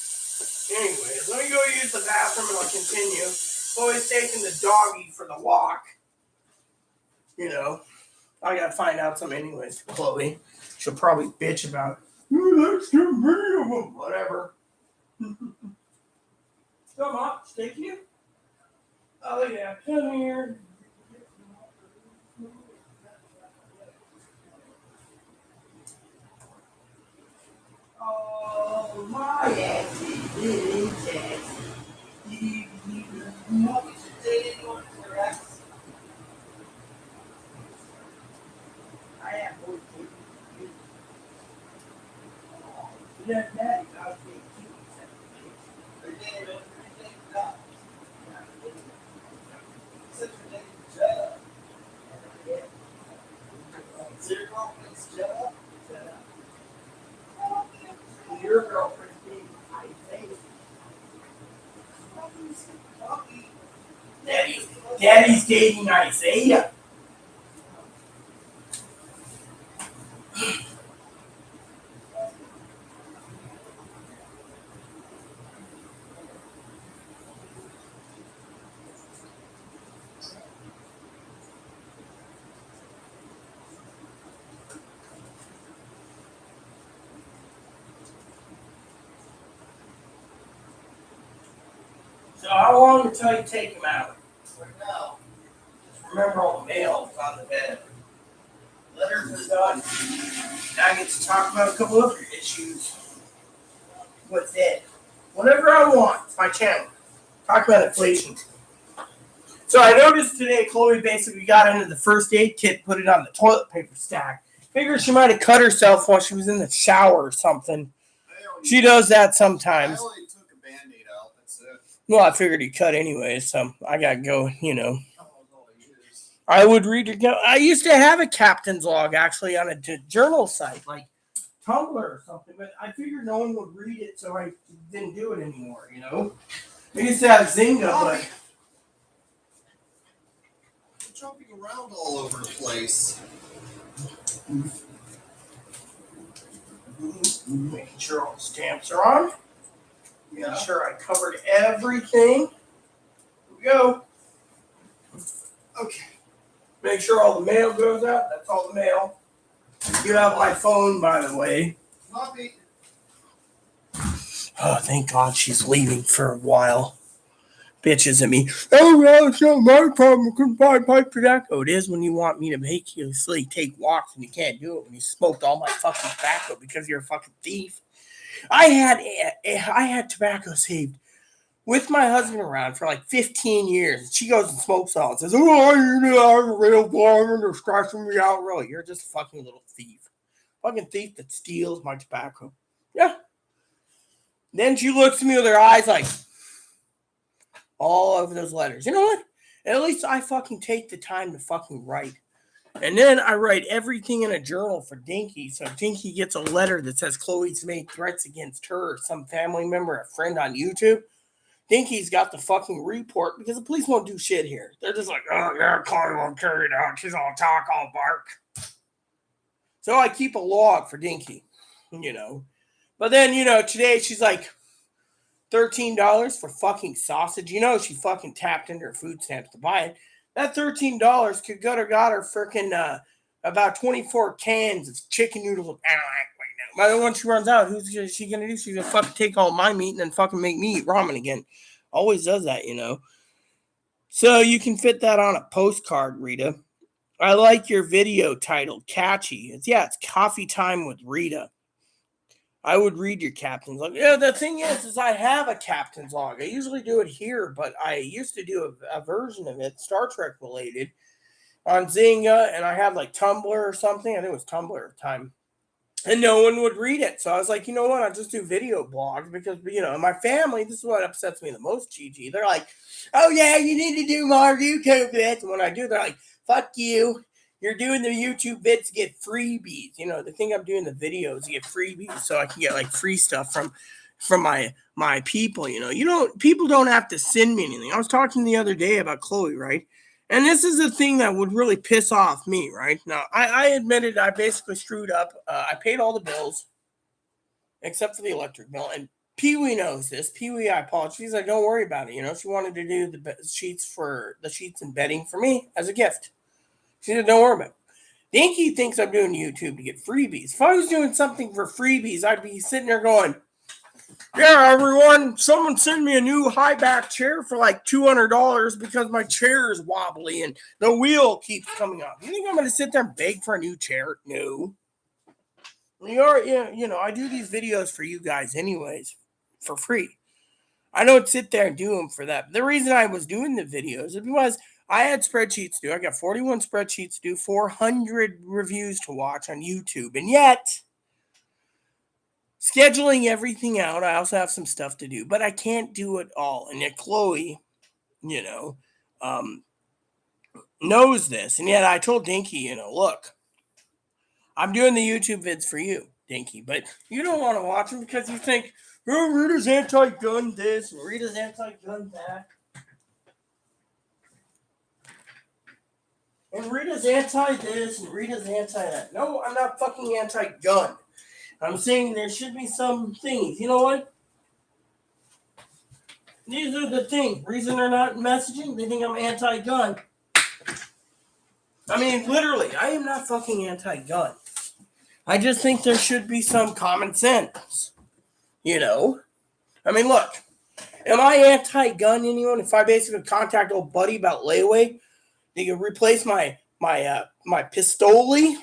Anyways, let me go use the bathroom and I'll continue. Chloe's taking the doggy for the walk. I gotta find out something anyways, Chloe. She'll probably bitch about, that's too many of them. Whatever. Come on, taking you? Oh yeah, come here. Oh, my auntie did that. You want me to take it on the rest? I have more to do. Yeah, Daddy, I'll take you. Again, don't think that. Such a big job. Yeah. Zero confidence job. Your girlfriend's being Isaiah. Daddy's dating Isaiah. So how long until you take them out? Right now. Just remember all the mail is on the bed. Letters are done. Now I get to talk about a couple other issues. What's it? Whatever I want. It's my channel. Talk about inflation. So I noticed today Chloe basically got into the first aid kit, put it on the toilet paper stack. Figured she might have cut herself while she was in the shower or something. She does that sometimes. I only took a Band-Aid out. That's it. Well, I figured he cut anyway, so I gotta go, you know. That was all I used. I would read your. I used to have a captain's log actually on a journal site, like Tumblr or something, but I figured no one would read it, so I didn't do it anymore, you know? I used to have Zynga, but. I'm jumping around all over the place. Making sure all the stamps are on. Making sure I covered everything. Here we go. Okay. Make sure all the mail goes out. That's all the mail. You have my phone, by the way. Copy. Oh, thank God she's leaving for a while. Bitches at me. Oh, well, it's not my problem. I couldn't buy pipe tobacco. It is when you want me to make you take walks and you can't do it when you smoked all my fucking tobacco because you're a fucking thief. I had tobacco saved with my husband around for like 15 years. She goes and smokes all and says, oh, I'm a real blind. They're stressing me out. Really, you're just a fucking little thief. Fucking thief that steals my tobacco. Yeah. Then she looks at me with her eyes like, all over those letters. You know what? At least I fucking take the time to fucking write. And then I write everything in a journal for Dinky. So Dinky gets a letter that says Chloe's made threats against her or some family member, a friend on YouTube. Dinky's got the fucking report because the police won't do shit here. They're just like, oh, yeah, Chloe won't carry it out. She's all talk, all bark. So I keep a log for Dinky, you know. But then, you know, today she's like, $13 for fucking sausage. You know, she fucking tapped into her food stamps to buy it. That $13 could got her freaking about 24 cans of chicken noodles. By the time she runs out, who's she gonna do? She's gonna fucking take all my meat and then fucking make me eat ramen again. Always does that, you know. So you can fit that on a postcard, Rita. I like your video titled catchy. It's Coffee Time with Rita. I would read your captain's log. Yeah, the thing is I have a captain's log. I usually do it here, but I used to do a version of it, Star Trek related, on Zynga, and I had like Tumblr or something. I think it was Tumblr at the time. And no one would read it. So I was like, you know what? I'll just do video blogs because, you know, my family, this is what upsets me the most, Gigi. They're like, oh, yeah, you need to do more YouTube vids. And when I do, they're like, fuck you. You're doing the YouTube vids to get freebies. You know, they think I'm doing the videos to get freebies so I can get like free stuff from my people, you know. People don't have to send me anything. I was talking the other day about Chloe, right? And this is the thing that would really piss off me, right? Now, I admitted I basically screwed up. I paid all the bills except for the electric bill. And Pee-wee knows this. Pee-wee, I apologize. She's like, don't worry about it. You know, she wanted to do the sheets and bedding for me as a gift. She said, don't worry about it. Dinky thinks I'm doing YouTube to get freebies. If I was doing something for freebies, I'd be sitting there going, yeah, everyone, someone send me a new high back chair for like $200 because my chair is wobbly and the wheel keeps coming off. You think I'm going to sit there and beg for a new chair? No. You know, I do these videos for you guys anyways, for free. I don't sit there and do them for that. The reason I was doing the videos is because I had spreadsheets to do. I got 41 spreadsheets to do, 400 reviews to watch on YouTube. And yet, scheduling everything out, I also have some stuff to do. But I can't do it all. And yet Chloe, you know, knows this. And yet I told Dinky, you know, look, I'm doing the YouTube vids for you, Dinky. But you don't want to watch them because you think, oh, Rita's anti-gun this and Rita's anti-gun that. And Rita's anti-this and Rita's anti-that. No, I'm not fucking anti-gun. I'm saying there should be some things. You know what? These are the things. Reason they're not messaging, they think I'm anti-gun. I mean, literally, I am not fucking anti-gun. I just think there should be some common sense. You know? I mean, look. Am I anti-gun, anyone? If I basically contact old buddy about layaway, they can replace my pistoli.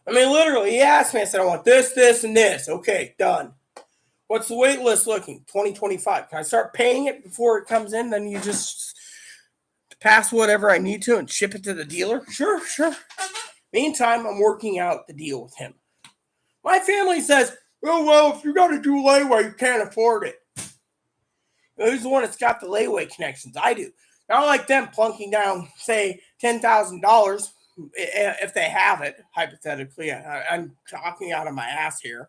I mean, literally, he asked me. I said, I want this, this, and this. Okay, done. What's the wait list looking? 2025. Can I start paying it before it comes in? Then you just pass whatever I need to and ship it to the dealer? Sure, sure. Meantime, I'm working out the deal with him. My family says, oh, well, if you got to do layaway, you can't afford it. Who's the one that's got the layaway connections? I do. Not like them plunking down, say, $10,000 if they have it, hypothetically. I'm talking out of my ass here.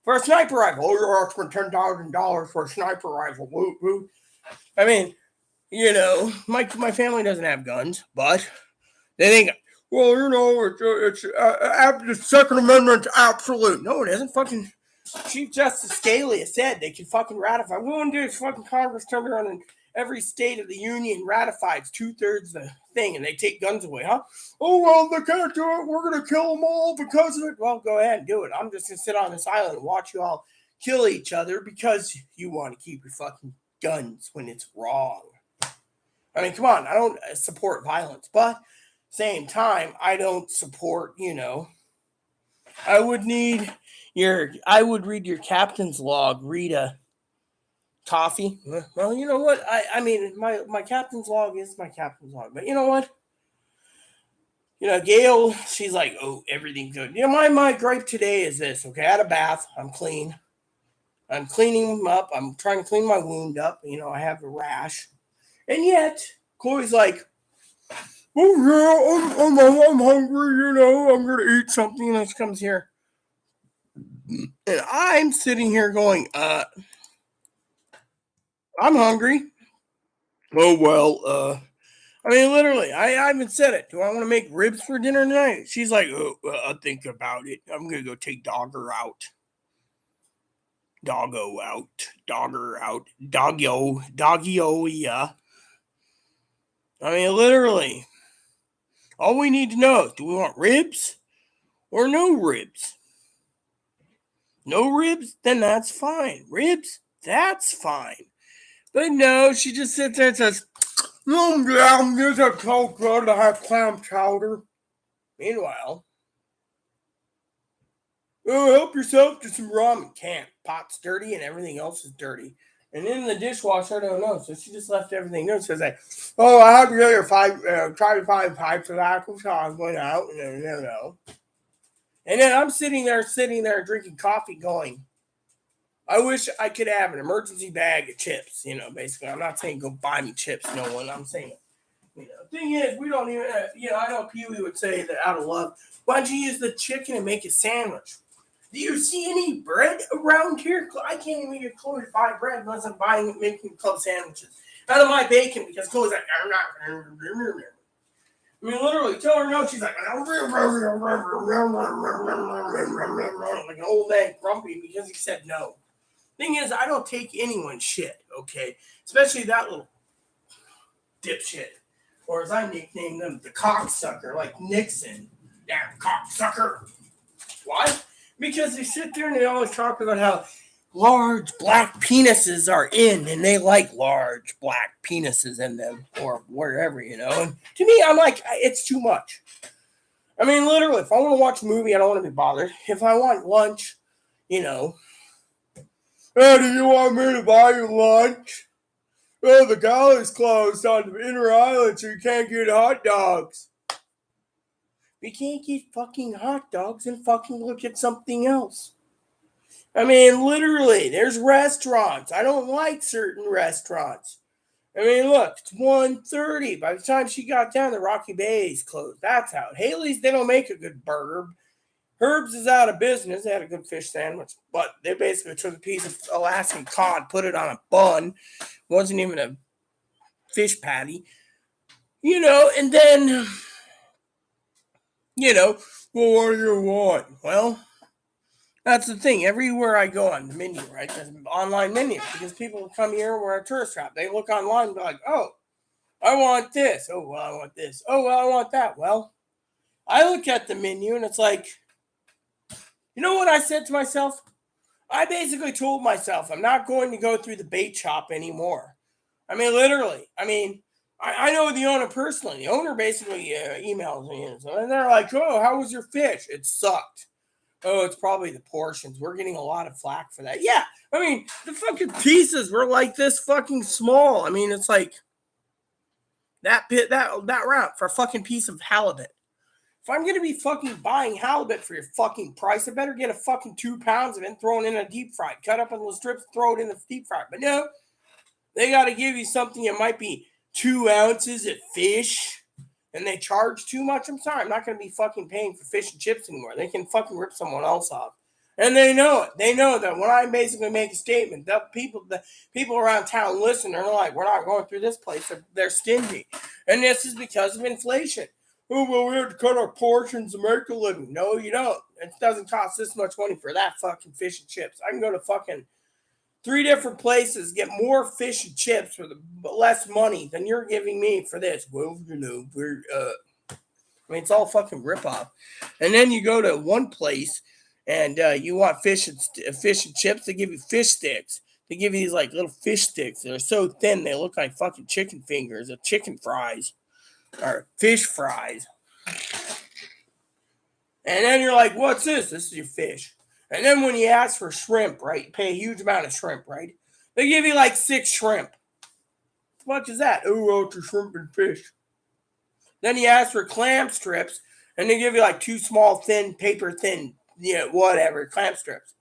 For a sniper rifle, you're asking $10,000 for a sniper rifle. Woo, woo. I mean, my family doesn't have guns, but they think, well, it's the Second Amendment's absolute. No, it isn't. Fucking Chief Justice Scalia said they could fucking ratify. We want to do is fucking Congress turn around and every state of the union ratifies 2/3 of the thing, and they take guns away, huh? Oh, well, they can't do it. We're going to kill them all because of it. Well, go ahead and do it. I'm just going to sit on this island and watch you all kill each other because you want to keep your fucking guns when it's wrong. I mean, come on. I don't support violence, but same time, I don't support, I would read your captain's log, Rita. Coffee. Well, you know what? I mean, my captain's log is my captain's log. But you know what? Gail, she's like, oh, everything's good. My gripe today is this, okay? I had a bath. I'm clean. I'm cleaning them up. I'm trying to clean my wound up. I have a rash. And yet, Chloe's like, oh, yeah, I'm hungry, I'm going to eat something. And she comes here. And I'm sitting here going, I'm hungry. Oh, well, I mean, literally, I haven't said it. Do I want to make ribs for dinner tonight? She's like, oh, I'll think about it. I'm going to go take Dogger out. Doggo out. Dogger out. Doggy-o, yeah. I mean, literally, all we need to know is, do we want ribs or no ribs? No ribs? Then that's fine. Ribs? That's fine. But no, she just sits there and says, I'm just a cold good to have clam chowder. Meanwhile, help yourself to some ramen. Can't. Pot's dirty and everything else is dirty. And in the dishwasher, I don't know. So she just left everything there. So like, oh, I have to get try to find pipes of apple sauce went out. No. And then I'm sitting there drinking coffee going, I wish I could have an emergency bag of chips, basically. I'm not saying go buy me chips, no one. I'm saying, thing is, we don't even, I know Pee Wee would say that out of love, why don't you use the chicken and make a sandwich? Do you see any bread around here? I can't even get Chloe to buy bread unless I'm making club sandwiches out of my bacon because Chloe's like, I'm not. I mean, literally, tell her no. She's like, like an old man grumpy because he said no. Thing is, I don't take anyone's shit, okay? Especially that little dipshit. Or as I nicknamed them, the cocksucker, like Nixon. Damn cocksucker. Why? Because they sit there and they always talk about how large black penises are in, and they like large black penises in them, or wherever, And to me, I'm like, it's too much. I mean, literally, if I want to watch a movie, I don't want to be bothered. If I want lunch, oh, do you want me to buy you lunch? Oh, the gallery's closed on the inner island, so you can't get hot dogs. We can't get fucking hot dogs and fucking look at something else. I mean, literally, there's restaurants. I don't like certain restaurants. I mean, look, it's 1:30. By the time she got down, the Rocky Bay's closed. That's out. Haley's, they don't make a good burger. Herb's is out of business. They had a good fish sandwich, but they basically took a piece of Alaskan cod, put it on a bun. Wasn't even a fish patty. And then, well, what do you want? Well, that's the thing. Everywhere I go on the menu, right? There's an online menu because people come here, we're a tourist trap. They look online and be like, oh, I want this. Oh, well, I want this. Oh, well, I want that. Well, I look at the menu and it's like, you know what I said to myself? I basically told myself I'm not going to go through the bait shop anymore. I mean, literally. I mean, I know the owner personally. The owner basically emails me and they're like, "Oh, how was your fish? It sucked." Oh, it's probably the portions. We're getting a lot of flack for that. Yeah, I mean, the fucking pieces were like this fucking small. I mean, it's like that route for a fucking piece of halibut. If I'm gonna be fucking buying halibut for your fucking price, I better get a fucking 2 pounds of it and throw it in a deep fry. Cut up in little strips, throw it in the deep fry. But no, they gotta give you something that might be 2 ounces of fish. And they charge too much. I'm sorry, I'm not gonna be fucking paying for fish and chips anymore. They can fucking rip someone else off. And they know it. They know that when I basically make a statement, the people around town listen. They're like, "We're not going through this place." They're stingy, and this is because of inflation. Oh well, we have to cut our portions to make a living. No, you don't. It doesn't cost this much money for that fucking fish and chips. I can go to fucking 3 different places, get more fish and chips for the less money than you're giving me for this. Well, I mean, it's all fucking ripoff. And then you go to one place and you want fish and chips. They give you fish sticks. They give you these like little fish sticks. They're so thin they look like fucking chicken fingers or chicken fries or fish fries. And then you're like, "What's this?" This is your fish. And then when you ask for shrimp, right, you pay a huge amount of shrimp, right? They give you like 6 shrimp. What the fuck is that? Oh, well, it's a shrimp and fish. Then you ask for clam strips, and they give you like 2 small, thin, paper thin, whatever, clam strips.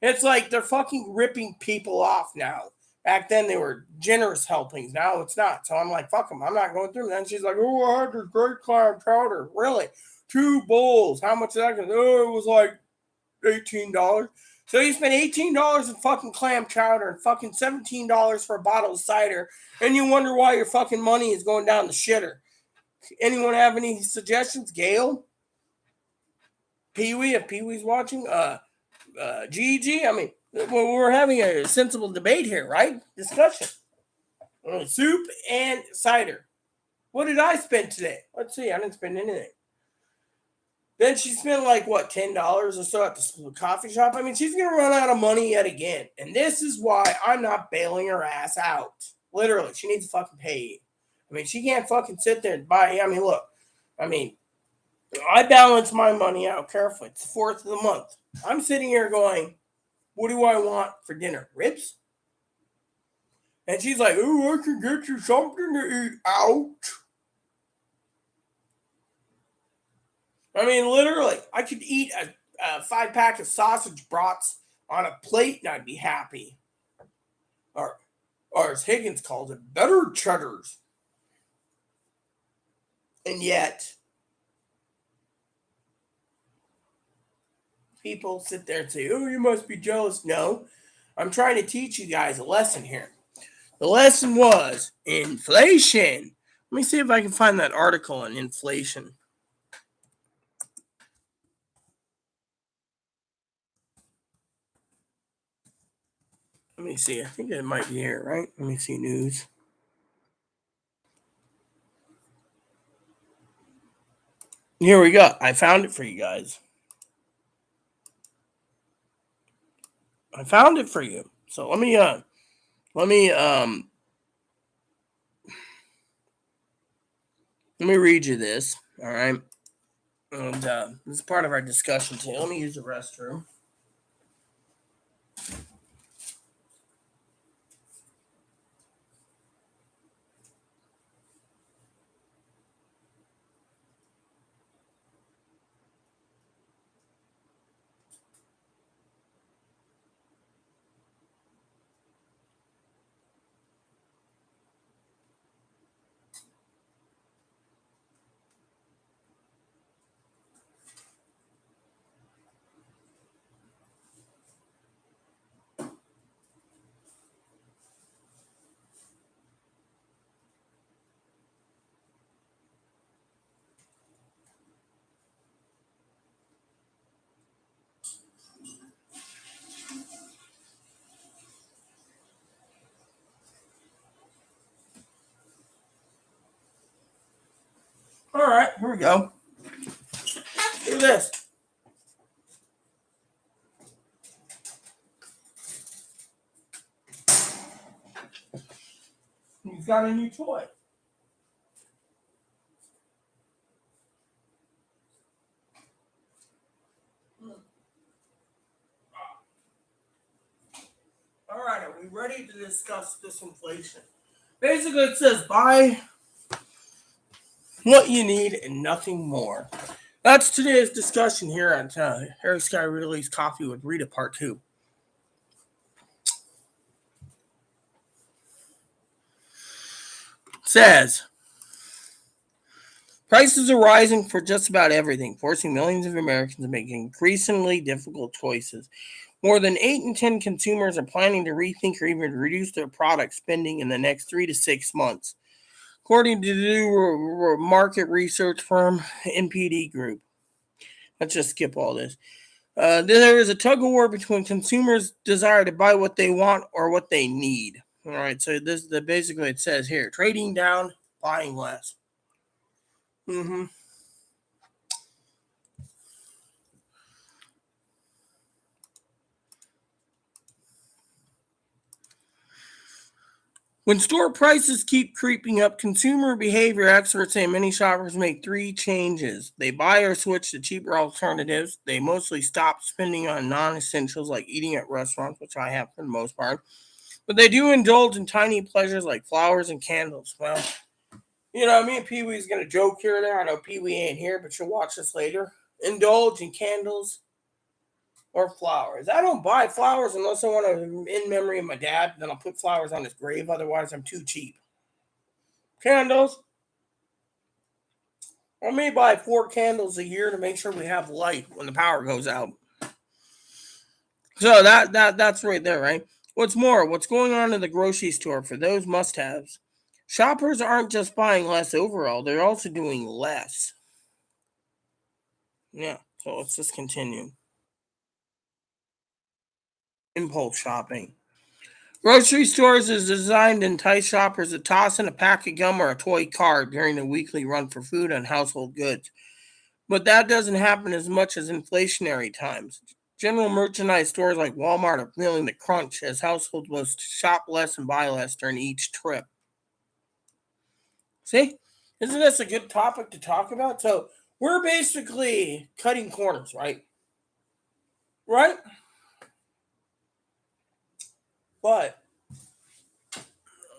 It's like they're fucking ripping people off now. Back then they were generous helpings. Now it's not. So I'm like, fuck them. I'm not going through them. And she's like, "Oh, I had this great clam chowder." Really? 2 bowls. How much is that? Oh, it was like $18. So you spend $18 in fucking clam chowder and fucking $17 for a bottle of cider, and you wonder why your fucking money is going down the shitter. Anyone have any suggestions? Gail? Pee Wee, if Pee Wee's watching? Gigi? I mean, we're having a sensible debate here, right? Discussion. Soup and cider. What did I spend today? Let's see. I didn't spend anything. Then she spent like what, $10 or so at the coffee shop. I mean, she's gonna run out of money yet again, and this is why I'm not bailing her ass out. Literally, she needs to fucking pay you. I mean, she can't fucking sit there and buy. I mean, look. I mean, I balance my money out carefully. It's the 4th of the month. I'm sitting here going, "What do I want for dinner? Ribs?" And she's like, "Oh, I can get you something to eat out." I mean, literally, I could eat a 5 pack of sausage brats on a plate and I'd be happy. Or as Higgins calls it, better cheddars. And yet, people sit there and say, "Oh, you must be jealous." No, I'm trying to teach you guys a lesson here. The lesson was inflation. Let me see if I can find that article on inflation. Let me see. I think it might be here, right? Let me see news. Here we go. I found it for you guys. I found it for you. So let me read you this. All right. And this is part of our discussion today. Let me use the restroom. All right, here we go. Look at this. He's got a new toy. All right, are we ready to discuss this inflation? Basically, it says buy what you need and nothing more. That's today's discussion here on Harry Sky Release Coffee with Rita Part 2. It says, prices are rising for just about everything, forcing millions of Americans to make increasingly difficult choices. More than 8 in 10 consumers are planning to rethink or even reduce their product spending in the next 3 to 6 months, according to the new market research firm NPD Group. Let's just skip all this. There is a tug of war between consumers' desire to buy what they want or what they need. All right, so this basically it says here: trading down, buying less. Mm-hmm. When store prices keep creeping up, consumer behavior experts say many shoppers make 3 changes. They buy or switch to cheaper alternatives. They mostly stop spending on non-essentials like eating at restaurants, which I have for the most part. But they do indulge in tiny pleasures like flowers and candles. Well, me and Pee Wee's going to joke here and there. I know Pee Wee ain't here, but you'll watch this later. Indulge in candles or flowers. I don't buy flowers unless I want to, in memory of my dad. Then I'll put flowers on his grave. Otherwise, I'm too cheap. Candles. I may buy 4 candles a year to make sure we have light when the power goes out. So that's right there, right? What's more, what's going on in the grocery store for those must-haves? Shoppers aren't just buying less overall; they're also doing less. Yeah. So let's just continue. Impulse shopping. Grocery stores is designed to entice shoppers to toss in a pack of gum or a toy car during the weekly run for food and household goods. But that doesn't happen as much as inflationary times. General merchandise stores like Walmart are feeling the crunch as households must shop less and buy less during each trip. See? Isn't this a good topic to talk about? So we're basically cutting corners, right? Right? But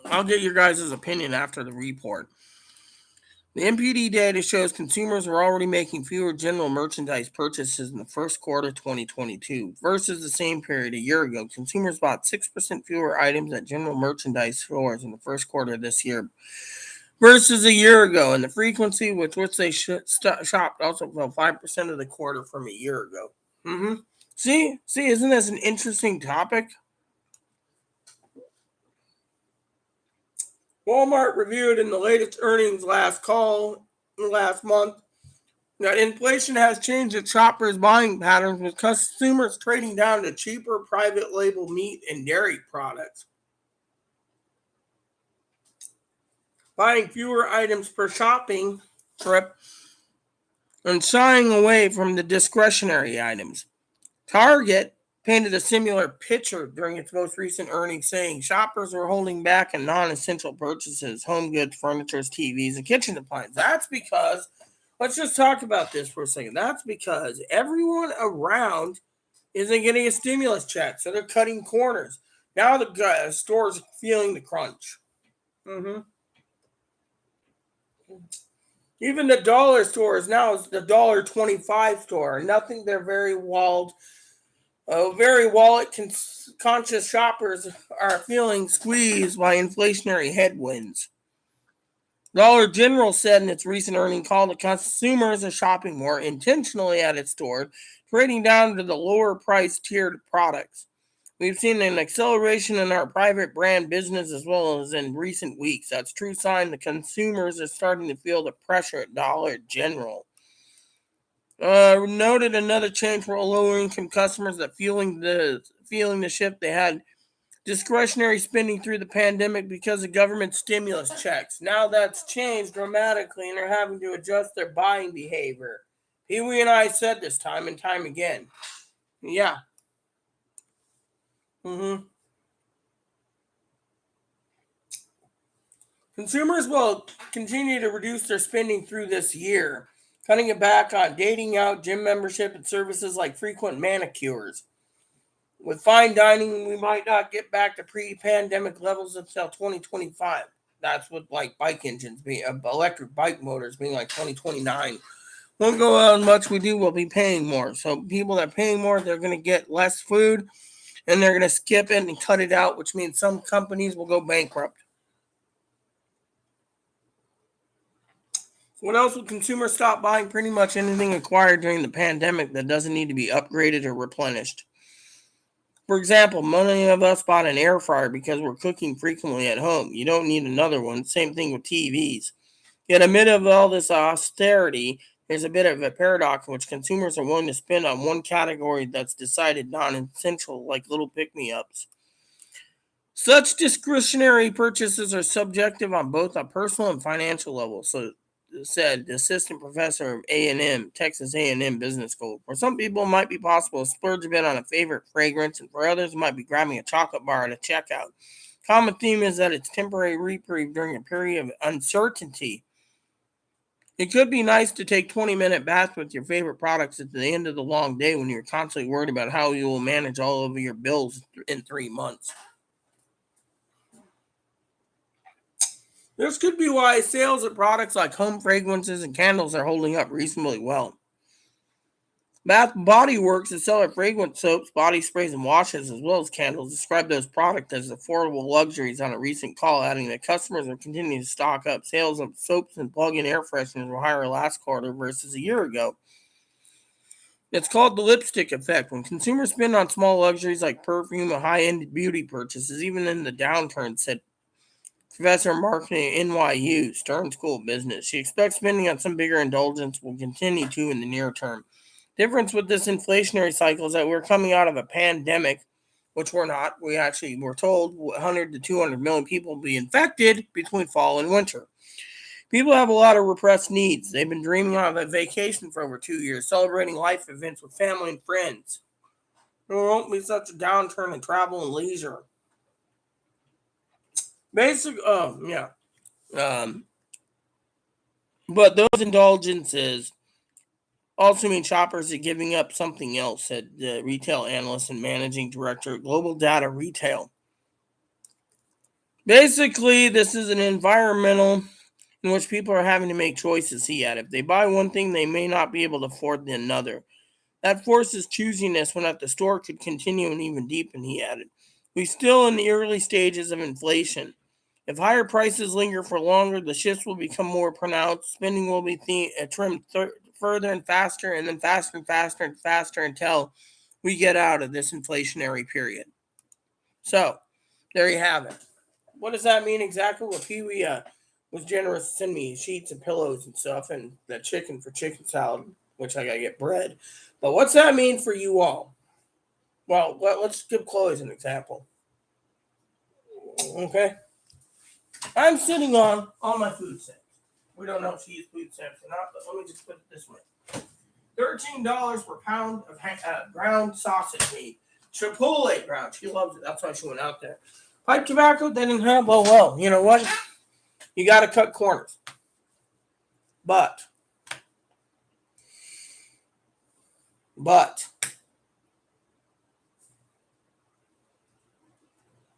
I'll get your guys' opinion after the report. The NPD data shows consumers are already making fewer general merchandise purchases in the first quarter 2022 versus the same period a year ago. Consumers bought 6% fewer items at general merchandise stores in the first quarter of this year versus a year ago, and the frequency with which they shopped also fell 5% of the quarter from a year ago. Mm-hmm. See, isn't this an interesting topic? Walmart reviewed in the latest earnings last month that inflation has changed its shoppers' buying patterns, with consumers trading down to cheaper private label meat and dairy products, buying fewer items per shopping trip, and shying away from the discretionary items. Target painted a similar picture during its most recent earnings, saying shoppers were holding back on non-essential purchases, home goods, furniture, TVs, and kitchen appliances. That's because, let's just talk about this for a second. That's because everyone around isn't getting a stimulus check, so they're cutting corners. Now the store's feeling the crunch. Mm-hmm. Even the dollar stores now is the $1.25 store. Nothing. They're very wallet conscious shoppers are feeling squeezed by inflationary headwinds. Dollar General said in its recent earnings call that consumers are shopping more intentionally at its store, trading down to the lower price tiered products. We've seen an acceleration in our private brand business as well as in recent weeks. That's a true sign the consumers are starting to feel the pressure at Dollar General. Noted another change for lower income customers that feeling the shift. They had discretionary spending through the pandemic because of government stimulus checks. Now that's changed dramatically and they're having to adjust their buying behavior. Pee Wee and I said this time and time again. Yeah. Mm-hmm. Consumers will continue to reduce their spending through this year, cutting it back on dating out, gym membership, and services like frequent manicures. With fine dining, we might not get back to pre-pandemic levels until 2025. That's what like bike engines being, electric bike motors being like 2029. Won't go out as much we do, we'll be paying more. So people that are paying more, they're going to get less food and they're going to skip it and cut it out, which means some companies will go bankrupt. What else will consumers stop buying? Pretty much anything acquired during the pandemic that doesn't need to be upgraded or replenished. For example, many of us bought an air fryer because we're cooking frequently at home. You don't need another one. Same thing with TVs. Yet amid of all this austerity, there's a bit of a paradox in which consumers are willing to spend on one category that's decided non-essential, like little pick-me-ups. Such discretionary purchases are subjective on both a personal and financial level. So said the assistant professor of A&M, Texas A&M Business School. For some people, it might be possible to splurge a bit on a favorite fragrance, and for others, it might be grabbing a chocolate bar at a checkout. Common theme is that it's temporary reprieve during a period of uncertainty. It could be nice to take 20-minute baths with your favorite products at the end of the long day when you're constantly worried about how you will manage all of your bills in 3 months. This could be why sales of products like home fragrances and candles are holding up reasonably well. Bath & Body Works that sell their fragrance soaps, body sprays, and washes, as well as candles, describe those products as affordable luxuries on a recent call, adding that customers are continuing to stock up. Sales of soaps and plug-in air fresheners were higher last quarter versus a year ago. It's called the lipstick effect. When consumers spend on small luxuries like perfume or high-end beauty purchases, even in the downturn, said Professor of Marketing at NYU, Stern School of Business. She expects spending on some bigger indulgence will continue to in the near term. Difference with this inflationary cycle is that we're coming out of a pandemic, which we're not. We actually were told 100 to 200 million people will be infected between fall and winter. People have a lot of repressed needs. They've been dreaming of a vacation for over 2 years, celebrating life events with family and friends. There won't be such a downturn in travel and leisure. Um, but those indulgences also mean shoppers are giving up something else, said the retail analyst and managing director of Global Data Retail. Basically, this is an environmental in which people are having to make choices, he added. If they buy one thing, they may not be able to afford another. That forces choosiness when at the store could continue and even deepen, he added. We're still in the early stages of inflation. If higher prices linger for longer, the shifts will become more pronounced. Spending will be trimmed further and faster, and then faster and faster and faster until we get out of this inflationary period. So, there you have it. What does that mean exactly? Well, Pee Wee was generous to send me sheets and pillows and stuff, and that chicken for chicken salad, which I gotta get bread. But what's that mean for you all? Well, let's give Chloe as an example. Okay, I'm sitting on all my food stamps. We don't know if she used food stamps or not, but let me just put it this way: $13 per pound of ground sausage meat, Chipotle ground. She loves it. That's why she went out there. Pipe tobacco, they didn't have. Well, you know what? You got to cut corners. But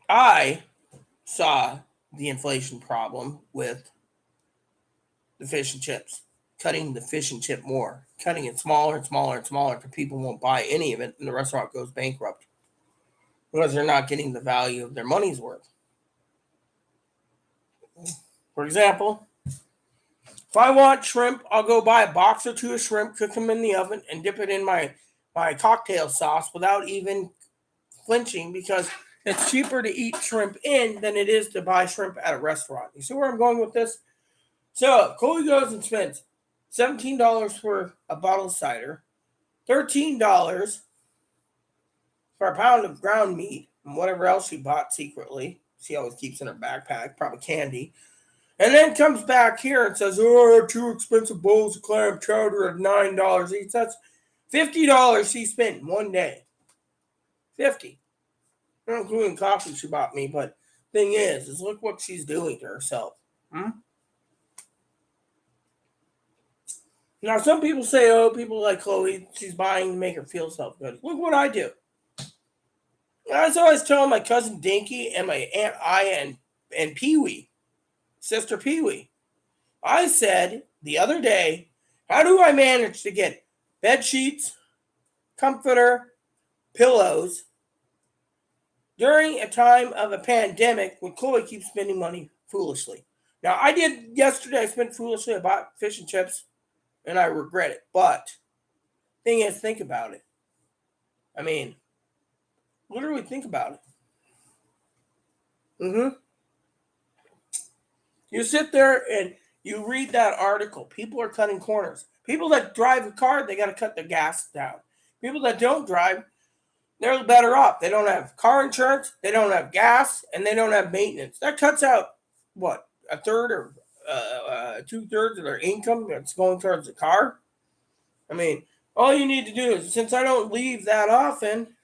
I saw the inflation problem with the fish and chips. Cutting the fish and chip more. Cutting it smaller and smaller and smaller because people won't buy any of it and the restaurant goes bankrupt. Because they're not getting the value of their money's worth. For example, if I want shrimp, I'll go buy a box or two of shrimp, cook them in the oven, and dip it in my cocktail sauce without even flinching because it's cheaper to eat shrimp in than it is to buy shrimp at a restaurant. You see where I'm going with this? So Chloe goes and spends $17 for a bottle of cider, $13 for a pound of ground meat, and whatever else she bought secretly. She always keeps in her backpack, probably candy. And then comes back here and says, oh, I have 2 expensive bowls of clam chowder at $9 each. That's $50 she spent in one day. 50. Not including coffee she bought me, but thing is look what she's doing to herself. Now, some people say, oh, people like Chloe, she's buying to make her feel good. Look what I do. I was always telling my cousin Dinky and my Aunt Aya and Pee Wee, Sister Pee Wee. I said the other day, how do I manage to get bed sheets, comforter, pillows during a time of a pandemic when Chloe keeps spending money foolishly? Now, I did yesterday, I spent foolishly, I bought fish and chips, and I regret it. But thing is, think about it. I mean, literally think about it. You sit there and you read that article. People are cutting corners. People that drive a car, they got to cut their gas down. People that don't drive, they're better off. They don't have car insurance, they don't have gas, and they don't have maintenance. That cuts out, what, a third or 2/3 of their income that's going towards the car? I mean, all you need to do is, since I don't leave that often,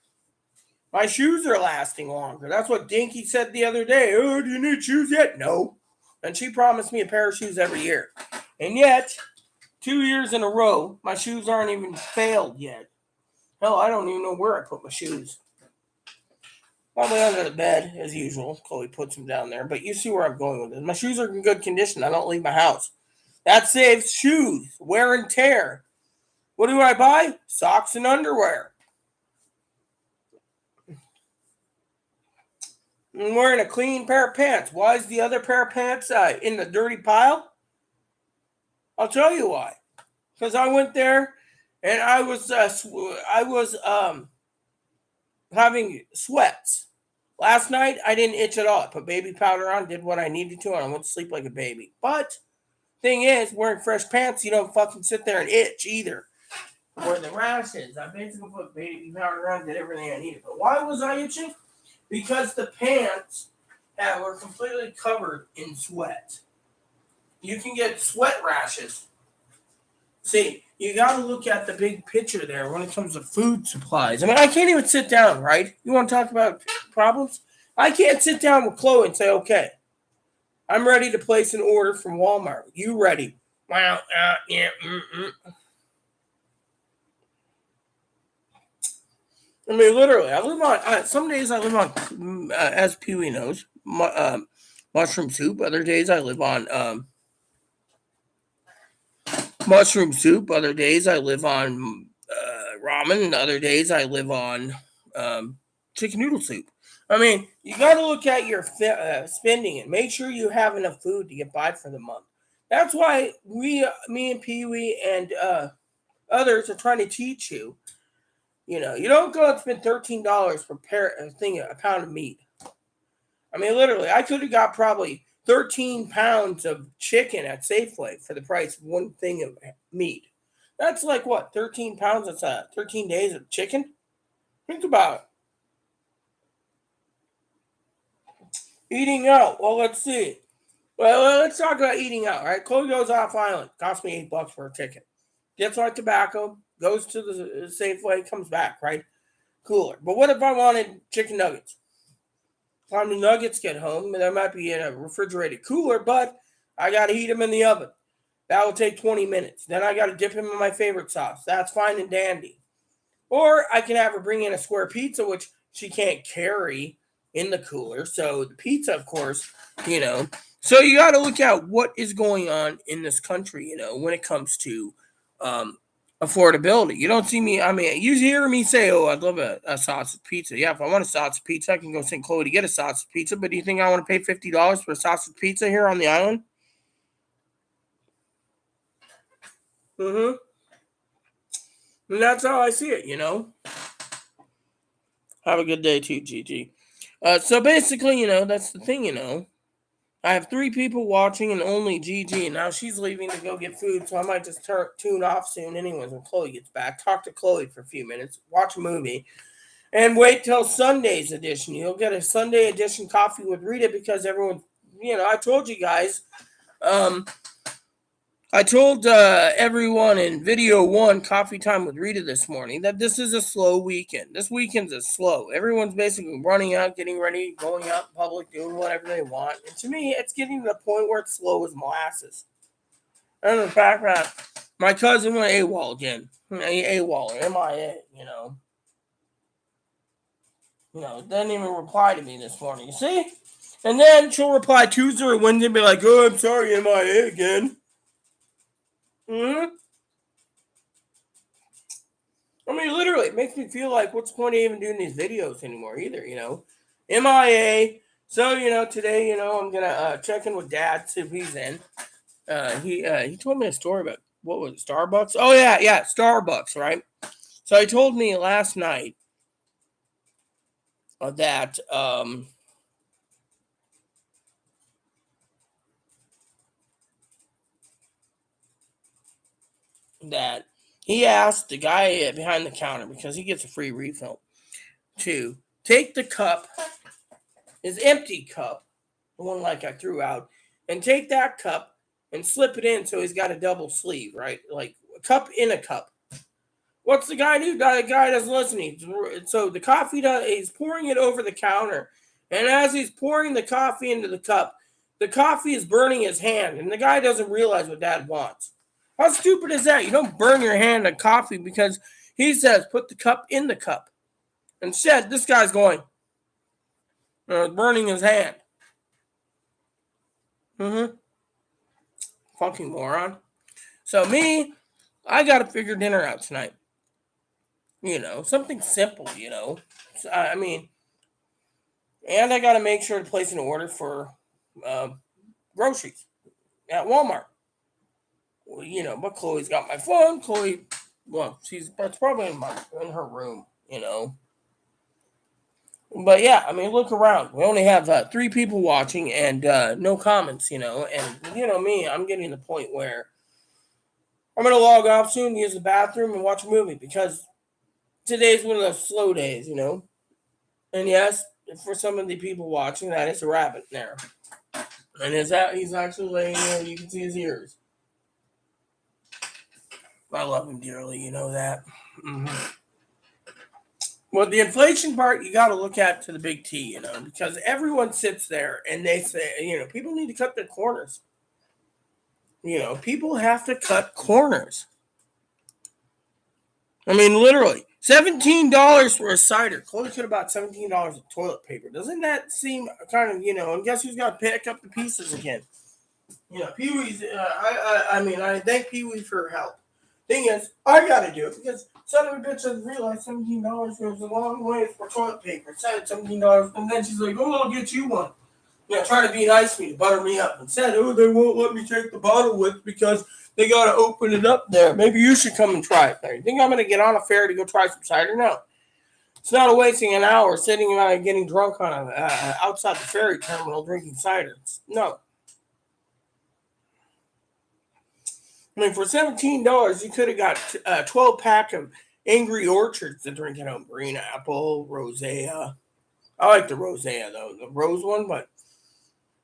my shoes are lasting longer. That's what Dinky said the other day. Oh, do you need shoes yet? No. And she promised me a pair of shoes every year. And yet, 2 years in a row, my shoes aren't even failed yet. Hell, I don't even know where I put my shoes. Probably under the bed, as usual. Chloe puts them down there. But you see where I'm going with this. My shoes are in good condition. I don't leave my house. That saves shoes, wear and tear. What do I buy? Socks and underwear. I'm wearing a clean pair of pants. Why is the other pair of pants in the dirty pile? I'll tell you why. Because I went there and I was having sweats. Last night I didn't itch at all. I put baby powder on, did what I needed to, and I went to sleep like a baby. But thing is, wearing fresh pants, you don't fucking sit there and itch either. Where the rashes, I basically put baby powder on, did everything I needed. But why was I itching? Because the pants were completely covered in sweat. You can get sweat rashes. See, you got to look at the big picture there when it comes to food supplies. I mean, I can't even sit down, right? You want to talk about problems? I can't sit down with Chloe and say, okay, I'm ready to place an order from Walmart. You ready? Well, yeah, I mean, literally, I live on, some days I live on, as Pee Wee knows, mushroom soup. Other days I live on mushroom soup. Other days I live on ramen. Other days I live on chicken noodle soup. I mean, you got to look at your spending and make sure you have enough food to get by for the month. That's why me and Pee Wee and others are trying to teach you. You know, you don't go and spend $13 for a pound of meat. I mean, literally, I could have got probably 13 pounds of chicken at Safeway for the price of one thing of meat. That's like what, 13 pounds? That's 13 days of chicken? Think about it. Eating out. Well, let's see. Well, let's talk about eating out, right? Chloe goes off island. Cost me $8 for a ticket. Gets our tobacco. Goes to the Safeway, comes back, right? Cooler. But what if I wanted chicken nuggets? Time the nuggets get home, there might be in a refrigerated cooler, but I got to heat them in the oven. That will take 20 minutes. Then I got to dip them in my favorite sauce. That's fine and dandy. Or I can have her bring in a square pizza, which she can't carry in the cooler. So the pizza, of course, you know. So you got to look at what is going on in this country, you know, when it comes to affordability. You don't see me. I mean, you hear me say, "Oh, I'd love a sausage pizza." Yeah, if I want a sausage pizza, I can go St. Chloe to get a sausage pizza. But do you think I want to pay $50 for a sausage pizza here on the island? And that's how I see it. You know. Have a good day too, Gigi. So basically, you know, that's the thing. You know, I have 3 people watching and only Gigi. And now she's leaving to go get food, so I might just tune off soon anyways when Chloe gets back. Talk to Chloe for a few minutes, watch a movie, and wait till Sunday's edition. You'll get a Sunday edition coffee with Rita because everyone, you know, I told you guys, I told everyone in video 1, Coffee Time with Rita, this morning that this is a slow weekend. This weekend's is slow. Everyone's basically running out, getting ready, going out in public, doing whatever they want. And to me, it's getting to the point where it's slow as molasses. And the fact that my cousin went AWOL again. AWOL or MIA, doesn't even reply to me this morning. You see? And then she'll reply Tuesday or Wednesday and be like, oh, I'm sorry, MIA again. I mean, literally, it makes me feel like what's the point of even doing these videos anymore either, MIA. So, today, I'm going to check in with Dad, see if he's in. He told me a story about, what was it, Starbucks? Oh, yeah, Starbucks, right? So he told me last night that that he asked the guy behind the counter, because he gets a free refill, to take the cup, his empty cup, the one like I threw out, and take that cup and slip it in so he's got a double sleeve, right? Like a cup in a cup. What's the guy do? The guy doesn't listen. So the coffee, he's pouring it over the counter. And as he's pouring the coffee into the cup, the coffee is burning his hand. And the guy doesn't realize what Dad wants. How stupid is that? You don't burn your hand on coffee because he says put the cup in the cup. Instead, this guy's going, burning his hand. Fucking moron. So me, I got to figure dinner out tonight. Something simple, So, I mean, and I got to make sure to place an order for groceries at Walmart. Well, but Chloe's got my phone. Chloe, well, that's probably in her room, But yeah, I mean, look around. We only have 3 people watching and no comments, And me, I'm getting to the point where I'm gonna log off soon, use the bathroom, and watch a movie because today's one of those slow days, And yes, for some of the people watching, that is a rabbit there, and he's actually laying there. You can see his ears. I love him dearly, you know that. Well, the inflation part, you got to look at to the big T, because everyone sits there and they say, people need to cut their corners. People have to cut corners. I mean, literally, $17 for a cider. Chloe could have bought $17 of toilet paper. Doesn't that seem kind of, and guess who's got to pick up the pieces again? Pee Wee's, I thank Pee Wee for her help. Thing is, I got to do it because son of a bitch doesn't realize $17 goes a long way for toilet paper. Instead, $17, and then she's like, oh, I'll get you one. Try to be nice to me, to butter me up. Instead, they won't let me take the bottle with because they got to open it up there. Maybe you should come and try it there. You think I'm going to get on a ferry to go try some cider? No. It's not a wasting an hour sitting around and getting drunk on outside the ferry terminal drinking cider. No. I mean, for $17, you could have got a 12-pack of Angry Orchards to drink at home. Green apple, rosea. I like the rosea, though. The rose one, but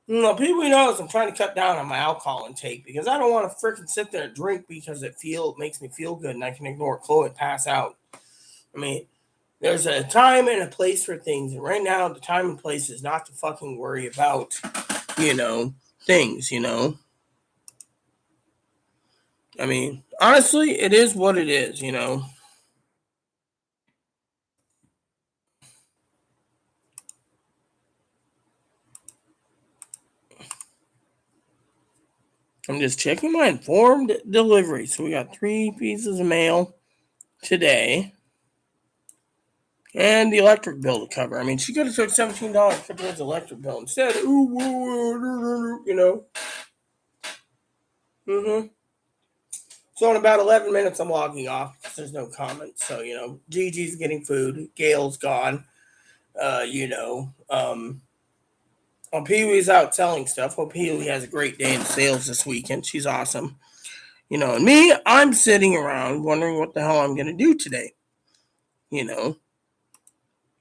people knows I'm trying to cut down on my alcohol intake because I don't want to freaking sit there and drink because it makes me feel good and I can ignore Chloe and pass out. I mean, there's a time and a place for things, and right now the time and place is not to fucking worry about, things, I mean, honestly, it is what it is, I'm just checking my informed delivery. So we got 3 pieces of mail today. And the electric bill to cover. I mean, she could have took $17 for the electric bill instead. So in about 11 minutes, I'm logging off because there's no comments. So, Gigi's getting food. Gail's gone. Pee Wee's out selling stuff. Hope Pee Wee has a great day in sales this weekend. She's awesome. And me, I'm sitting around wondering what the hell I'm going to do today.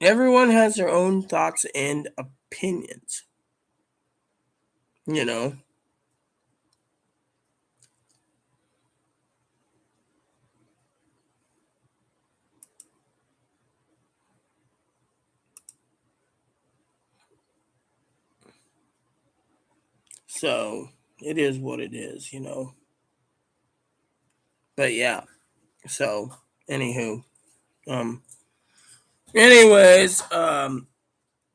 Everyone has their own thoughts and opinions. So it is what it is, But yeah. So anywho, um, anyways,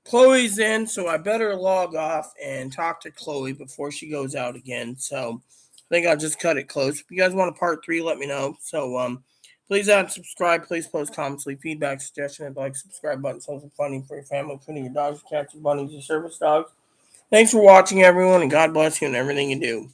Chloe's in, so I better log off and talk to Chloe before she goes out again. So I think I'll just cut it close. If you guys want a part 3, let me know. So please add, subscribe, please post comments, leave feedback, suggestions, like, subscribe button, something funny for your family, including your dogs, cats, your bunnies, your service dogs. Thanks for watching, everyone, and God bless you and everything you do.